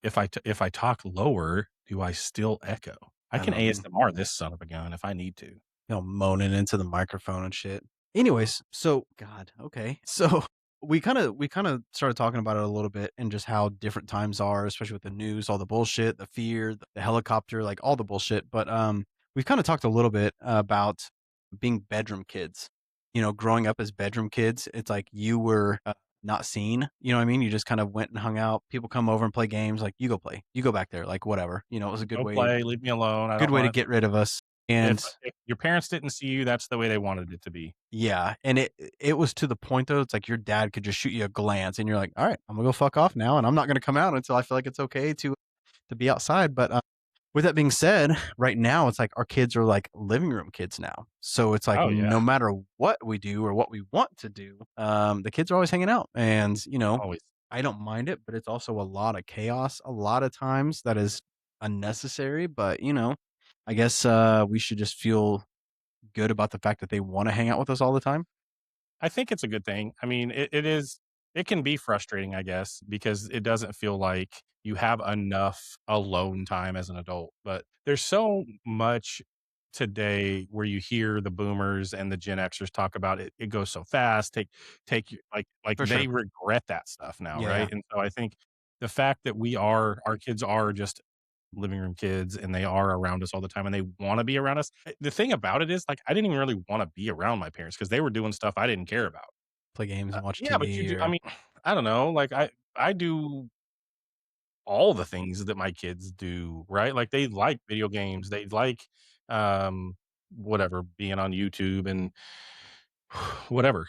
If I talk lower, do I still echo? I can ASMR this son of a gun if I need to. You know, moaning into the microphone and shit. Anyways, so God, okay. So we kind of started talking about it a little bit and just how different times are, especially with the news, all the bullshit, the fear, the helicopter, like all the bullshit. But we've kind of talked a little bit about being bedroom kids. You know, growing up as bedroom kids, it's like you were not seen. You know what I mean? You just kind of went and hung out. People come over and play games. Like, you go play. You go back there. Like, whatever. You know, it was a good way. Play. Leave me alone. Good way to get rid of us. And if your parents didn't see you, that's the way they wanted it to be. Yeah, and it was to the point though. It's like your dad could just shoot you a glance, and you're like, all right, I'm gonna go fuck off now, and I'm not gonna come out until I feel like it's okay to be outside. But with that being said, right now it's like our kids are like living room kids now. So it's like no matter what we do or what we want to do, the kids are always hanging out, and you know, Always. I don't mind it, but it's also a lot of chaos. A lot of times that is unnecessary, but you know, I guess we should just feel good about the fact that they want to hang out with us all the time. I think it's a good thing. I mean, it can be frustrating, I guess, because it doesn't feel like you have enough alone time as an adult. But there's so much today where you hear the boomers and the Gen Xers talk about it. It goes so fast. Take like For they sure. regret that stuff now, Yeah. right? And so I think the fact that our kids are just living room kids and they are around us all the time and they want to be around us. The thing about it is, like, I didn't even really want to be around my parents because they were doing stuff I didn't care about. Play games and watch TV. Yeah, but you do. I mean, I don't know. Like I do all the things that my kids do, right? Like they like video games. They like whatever, being on YouTube and whatever.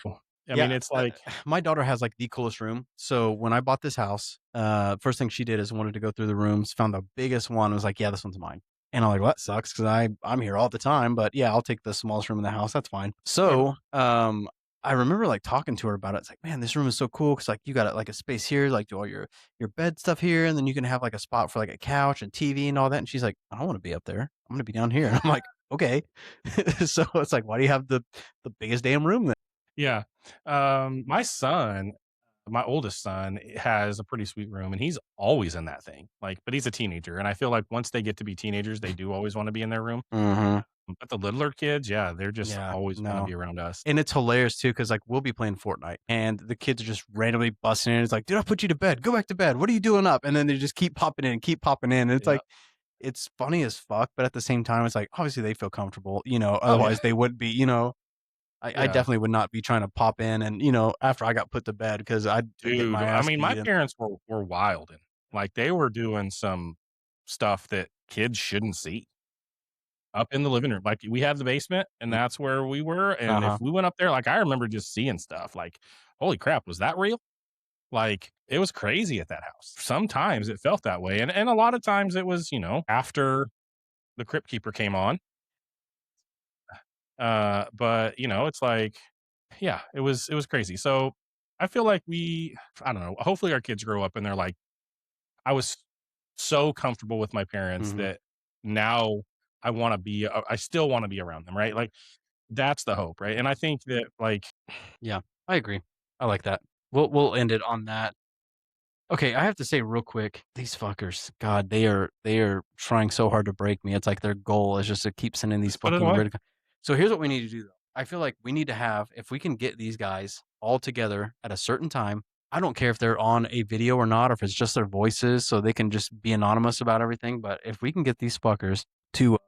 I mean, it's like my daughter has like the coolest room. So when I bought this house, first thing she did is wanted to go through the rooms, found the biggest one, was like, yeah, this one's mine. And I'm like, well, that sucks because I'm here all the time. But yeah, I'll take the smallest room in the house. That's fine. So I remember like talking to her about it. It's like, man, this room is so cool because like you got like a space here, like do all your bed stuff here, and then you can have like a spot for like a couch and TV and all that. And she's like, I don't want to be up there. I'm gonna be down here. And I'm like, okay. So it's like, why do you have the biggest damn room then? Yeah. My oldest son has a pretty sweet room, and he's always in that thing. Like, but he's a teenager, and I feel like once they get to be teenagers, they do always want to be in their room. But the littler kids, yeah, they're just always want to be around us. And it's hilarious too, because like we'll be playing Fortnite, and the kids are just randomly busting in. It's like, dude, I put you to bed. Go back to bed. What are you doing up? And then they just keep popping in, and it's like, it's funny as fuck, but at the same time, it's like obviously they feel comfortable, otherwise they would be, I definitely would not be trying to pop in and, after I got put to bed because I'd get my ass beat my in. parents were wild, and like they were doing some stuff that kids shouldn't see up in the living room. Like we have the basement, and that's where we were. And if we went up there, like I remember just seeing stuff like, holy crap, was that real? Like it was crazy at that house. Sometimes it felt that way, and a lot of times it was, after the Crypt Keeper came on. But it's like, yeah, it was crazy. So I feel like I don't know, hopefully our kids grow up and they're like, I was so comfortable with my parents that now I still want to be around them. Right. Like that's the hope. Right. And I think that like, Yeah, I agree. I like that. We'll end it on that. Okay, I have to say real quick, these fuckers, God, they are trying so hard to break me. It's like their goal is just to keep sending these put it fucking away. weird. So here's what we need to do though. I feel like we need to have, if we can get these guys all together at a certain time, I don't care if they're on a video or not, or if it's just their voices so they can just be anonymous about everything. But if we can get these fuckers to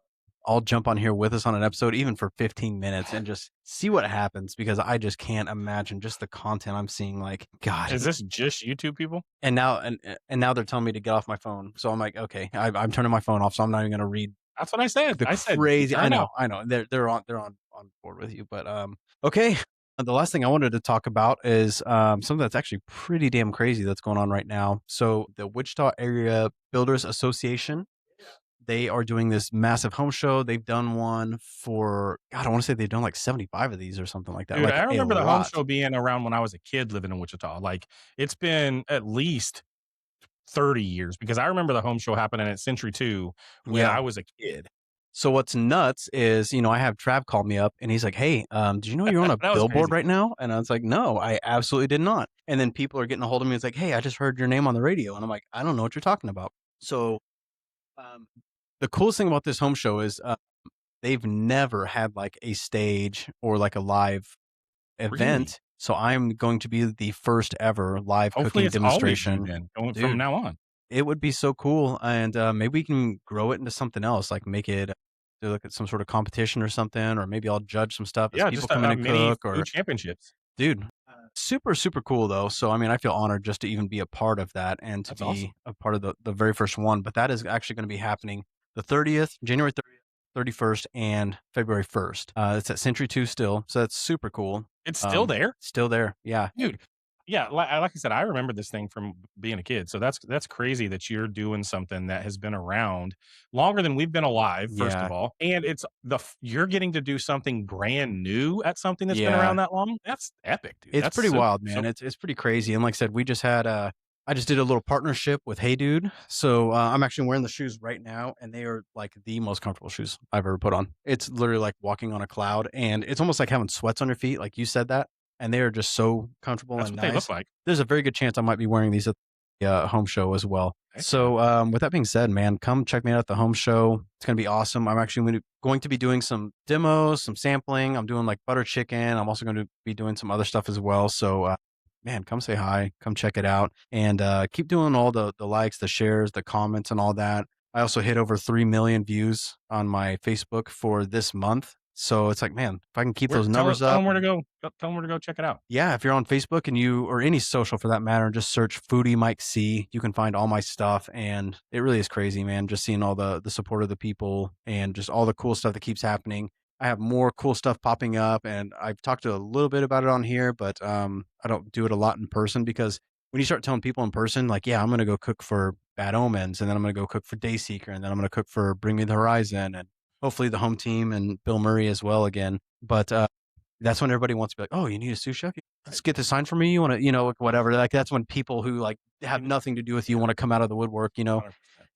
all jump on here with us on an episode, even for 15 minutes, and just see what happens, because I just can't imagine just the content I'm seeing. Like, God, is this just YouTube people? and now they're telling me to get off my phone. So I'm like, okay, I'm turning my phone off. So I'm not even going to read. That's what I said. I said crazy. I know. They're on board with you, but okay. The last thing I wanted to talk about is something that's actually pretty damn crazy that's going on right now. So the Wichita Area Builders Association, they are doing this massive home show. They've done one for, God, I want to say they've done like 75 of these or something like that. Dude, like I remember the home show being around when I was a kid living in Wichita. Like it's been at least 30 years, because I remember the home show happening at Century 2 when I was a kid. So what's nuts is, I have Trav call me up and he's like, hey, did you know you're on a billboard right now? And I was like, no, I absolutely did not. And then people are getting a hold of me. It's like, hey, I just heard your name on the radio. And I'm like, I don't know what you're talking about. So the coolest thing about this home show is they've never had like a stage or like a live event. Really? So I'm going to be the first ever live cooking demonstration from now on. It would be so cool. And maybe we can grow it into something else, like make it do like some sort of competition or something, or maybe I'll judge some stuff as people just come in and mini cook, or food championships. Dude, super, super cool though. So, I mean, I feel honored just to even be a part of that and to be a part of the very first one. But that is actually going to be happening the 30th, January 30th, 31st, and February 1st. It's at Century 2 still. So that's super cool. It's still there? Still there. Yeah. Dude. Yeah, like I said, I remember this thing from being a kid. So that's crazy that you're doing something that has been around longer than we've been alive, first of all. And it's you're getting to do something brand new at something that's been around that long. That's epic, dude. It's pretty wild, man. It's pretty crazy. And like I said, we just had I just did a little partnership with Hey Dude. So I'm actually wearing the shoes right now, and they are like the most comfortable shoes I've ever put on. It's literally like walking on a cloud, and it's almost like having sweats on your feet, like you said that. And they are just so comfortable and nice. They look like. There's a very good chance I might be wearing these at the home show as well. So with that being said, man, come check me out at the home show. It's going to be awesome. I'm actually going to be doing some demos, some sampling. I'm doing like butter chicken. I'm also going to be doing some other stuff as well. So man, come say hi, come check it out, and keep doing all the likes, the shares, the comments, and all that. I also hit over 3 million views on my Facebook for this month. So it's like, man, if I can keep those numbers up. Tell them where to go. Tell them where to go check it out. Yeah, if you're on Facebook and or any social for that matter, just search Foodie Mike C. You can find all my stuff, and it really is crazy, man. Just seeing all the support of the people and just all the cool stuff that keeps happening. I have more cool stuff popping up, and I've talked a little bit about it on here, but I don't do it a lot in person, because when you start telling people in person, like, yeah, I'm going to go cook for Bad Omens, and then I'm going to go cook for Dayseeker, and then I'm going to cook for Bring Me the Horizon, and hopefully the home team and Bill Murray as well again. But that's when everybody wants to be like, oh, you need a sous chef? Let's get this signed for me. You want to, whatever. Like that's when people who like have nothing to do with you want to come out of the woodwork, 100%.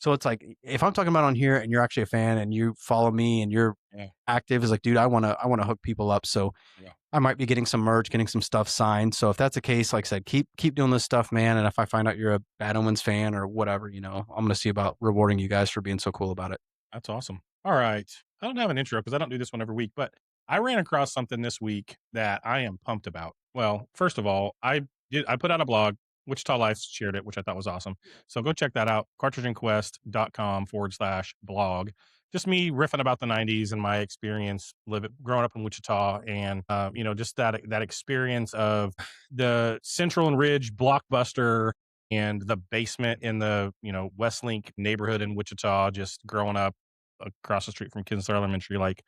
So it's like, if I'm talking about on here and you're actually a fan and you follow me and you're active, is like, dude, I want to hook people up. So I might be getting some merch, getting some stuff signed. So if that's the case, like I said, keep doing this stuff, man. And if I find out you're a Bad Omens fan or whatever, I'm going to see about rewarding you guys for being so cool about it. That's awesome. All right. I don't have an intro because I don't do this one every week, but I ran across something this week that I am pumped about. Well, first of all, I put out a blog. Wichita Life shared it, which I thought was awesome. So go check that out. cartridgeandquest.com/blog. Just me riffing about the 90s and my experience growing up in Wichita, and just that experience of the Central and Ridge Blockbuster and the basement in the Westlink neighborhood in Wichita, just growing up across the street from Kinsler Elementary. Like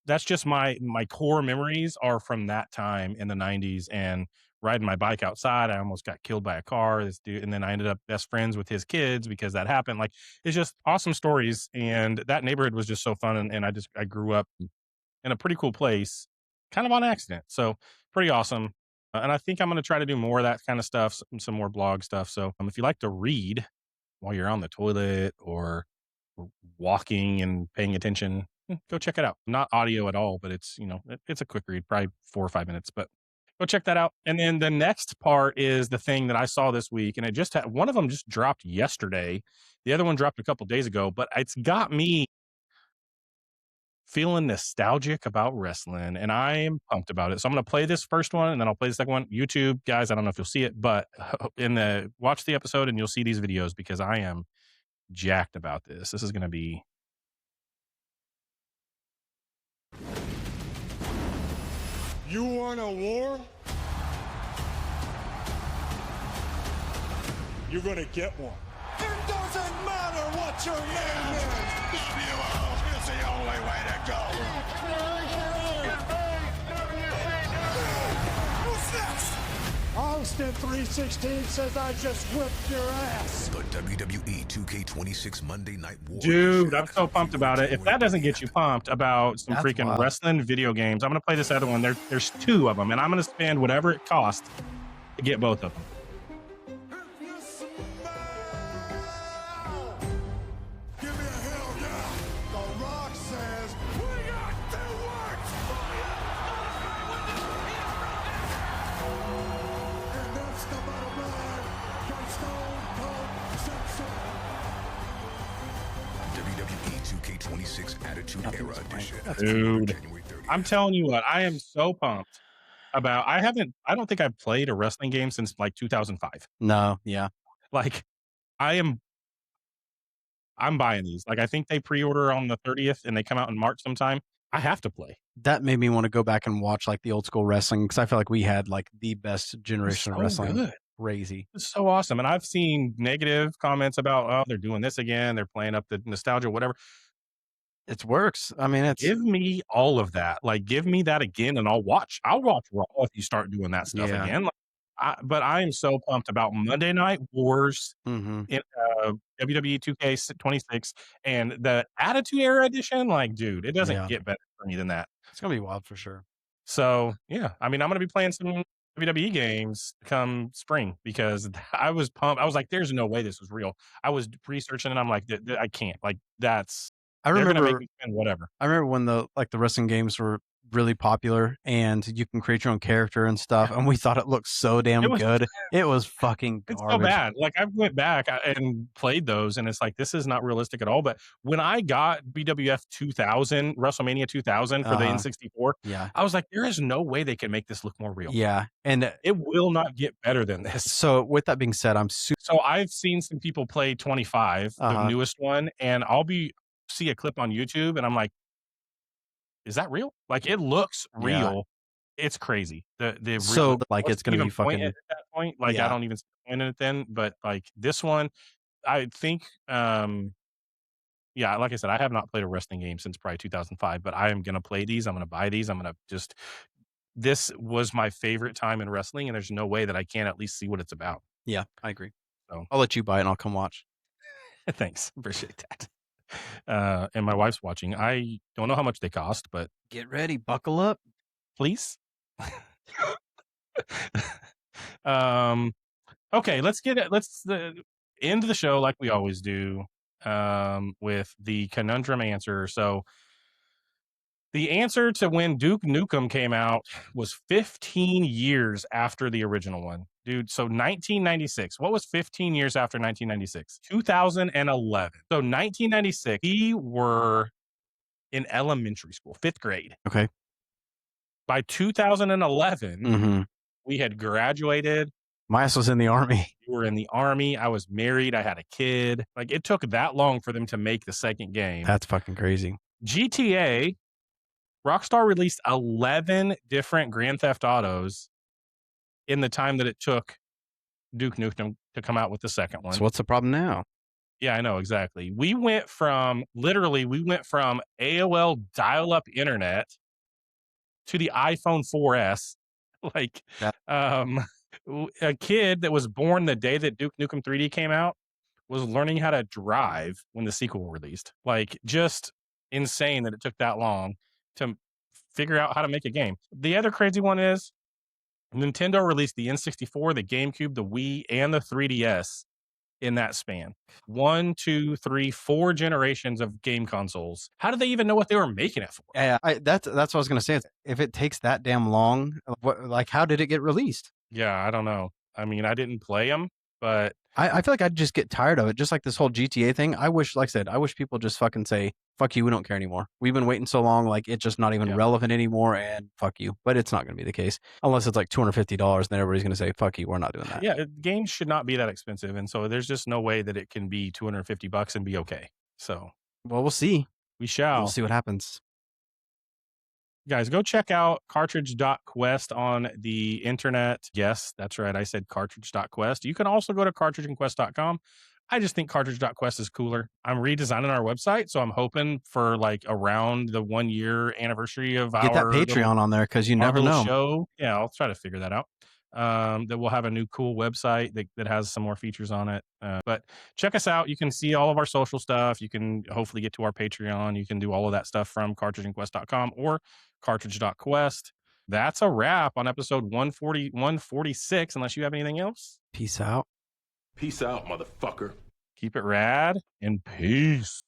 that's just my core memories are from that time in the 90s, and riding my bike outside. I almost got killed by a car, this dude, and then I ended up best friends with his kids because that happened. Like it's just awesome stories, and that neighborhood was just so fun, and I grew up in a pretty cool place kind of on accident. So pretty awesome. And I think I'm going to try to do more of that kind of stuff, some more blog stuff. So if you like to read while you're on the toilet or walking and paying attention, go check it out. Not audio at all, but it's it's a quick read, probably 4 or 5 minutes, but go check that out. And then the next part is the thing that I saw this week, and it just one of them just dropped yesterday. The other one dropped a couple days ago, but it's got me feeling nostalgic about wrestling, and I am pumped about it. So I'm going to play this first one, and then I'll play the second one. YouTube guys, I don't know if you'll see it, but watch the episode and you'll see these videos because I am jacked about this. This is going to be. You want a war? You're gonna get one. It doesn't matter what your name is. WO is the only way to go. Who's next? Austin 316 says I just whipped your ass. The WWE 2K26 Monday Night War. Dude, I'm so pumped about it. If that doesn't get you pumped about some freaking wild. Wrestling video games, I'm going to play this other one. There's 2 of them, and I'm going to spend whatever it costs to get both of them. Give me a hell yeah. The Rock says we got to work for you. And that's the bottom line. From Stone Cold Simpson. WWE 2K26 Attitude Era Edition. Dude, January 30th. I'm telling you what, I am so pumped about. I don't think I've played a wrestling game since like 2005. No, yeah. Like I'm buying these. Like I think they pre-order on the 30th and they come out in March sometime. I have to play. That made me want to go back and watch like the old school wrestling because I feel like we had like the best generation of wrestling. Good. Crazy. It's so awesome. And I've seen negative comments about, oh, they're doing this again. They're playing up the nostalgia, whatever. It works. I mean, Give me all of that. Like, give me that again, and I'll watch Raw if you start doing that stuff again. Like, but I am so pumped about Monday Night Wars in WWE 2K26 and the Attitude Era Edition. Like, dude, it doesn't get better for me than that. It's gonna be wild for sure. So yeah, I mean, I'm gonna be playing some WWE games come spring because I was pumped. I was like, "There's no way this was real." I was researching, and I'm like, "I can't." Like, that's. I remember They're gonna make me spend whatever. I remember when the wrestling games were really popular and you can create your own character and stuff, and we thought it looked so damn good. It was fucking garbage. It's so bad. Like I went back and played those, and it's like this is not realistic at all. But when I got BWF 2000, WrestleMania 2000 for the N64, I was like, there is no way they can make this look more real. Yeah, and it will not get better than this. So with that being said, So I've seen some people play 25, the newest one, and see a clip on YouTube, and I'm like, is that real? Like it looks real. It's crazy. So like it's gonna be fucking at that point. Like I don't even see the point in it then. But like this one, I think like I said, I have not played a wrestling game since probably 2005, but I am gonna play these. I'm gonna buy these. I'm gonna this was my favorite time in wrestling, and there's no way that I can't at least see what it's about. Yeah, I agree. So I'll let you buy it and I'll come watch. Thanks. Appreciate that. And my wife's watching. I don't know how much they cost, but Get ready, buckle up. please. Okay, let's end the show like we always do, with the conundrum answer. So the answer to when Duke Nukem came out was 15 years after the original one. Dude, so 1996. What was 15 years after 1996? 2011. So 1996, we were in elementary school, 5th grade. Okay. By 2011, we had graduated. My ass was in the Army. You were in the Army. I was married. I had a kid. Like, it took that long for them to make the second game. That's fucking crazy. GTA, Rockstar released 11 different Grand Theft Autos in the time that it took Duke Nukem to come out with the second one. So what's the problem now? Yeah, I know, exactly. We went from AOL dial-up internet to the iPhone 4S. Like, a kid that was born the day that Duke Nukem 3D came out was learning how to drive when the sequel released. Like, just insane that it took that long to figure out how to make a game. The other crazy one is Nintendo released the N64, the GameCube, the Wii, and the 3DS in that span. 1, 2, 3, 4 generations of game consoles. How did they even know what they were making it for? Yeah, that's what I was gonna say. If it takes that damn long, how did it get released? Yeah, I don't know. I mean, I didn't play them, but I feel like I'd just get tired of it. Just like this whole GTA thing. I wish people just fucking say, fuck you, we don't care anymore. We've been waiting so long, like it's just not even relevant anymore, and fuck you. But it's not going to be the case. Unless it's like $250, then everybody's going to say, fuck you, we're not doing that. Yeah, games should not be that expensive. And so there's just no way that it can be $250 and be okay. So, well, we'll see. We shall. We'll see what happens. Guys, go check out cartridge.quest on the internet. Yes, that's right. I said cartridge.quest. You can also go to cartridgeandquest.com. I just think cartridge.quest is cooler. I'm redesigning our website, so I'm hoping for like around the 1 year anniversary of Get that Patreon on there, because you never know. Show. Yeah, I'll try to figure that out. That we'll have a new cool website that has some more features on it. But check us out. You can see all of our social stuff. You can hopefully get to our Patreon. You can do all of that stuff from cartridgeandquest.com or cartridge.quest. That's a wrap on episode 146, unless you have anything else. Peace out. Peace out, motherfucker. Keep it rad and peace.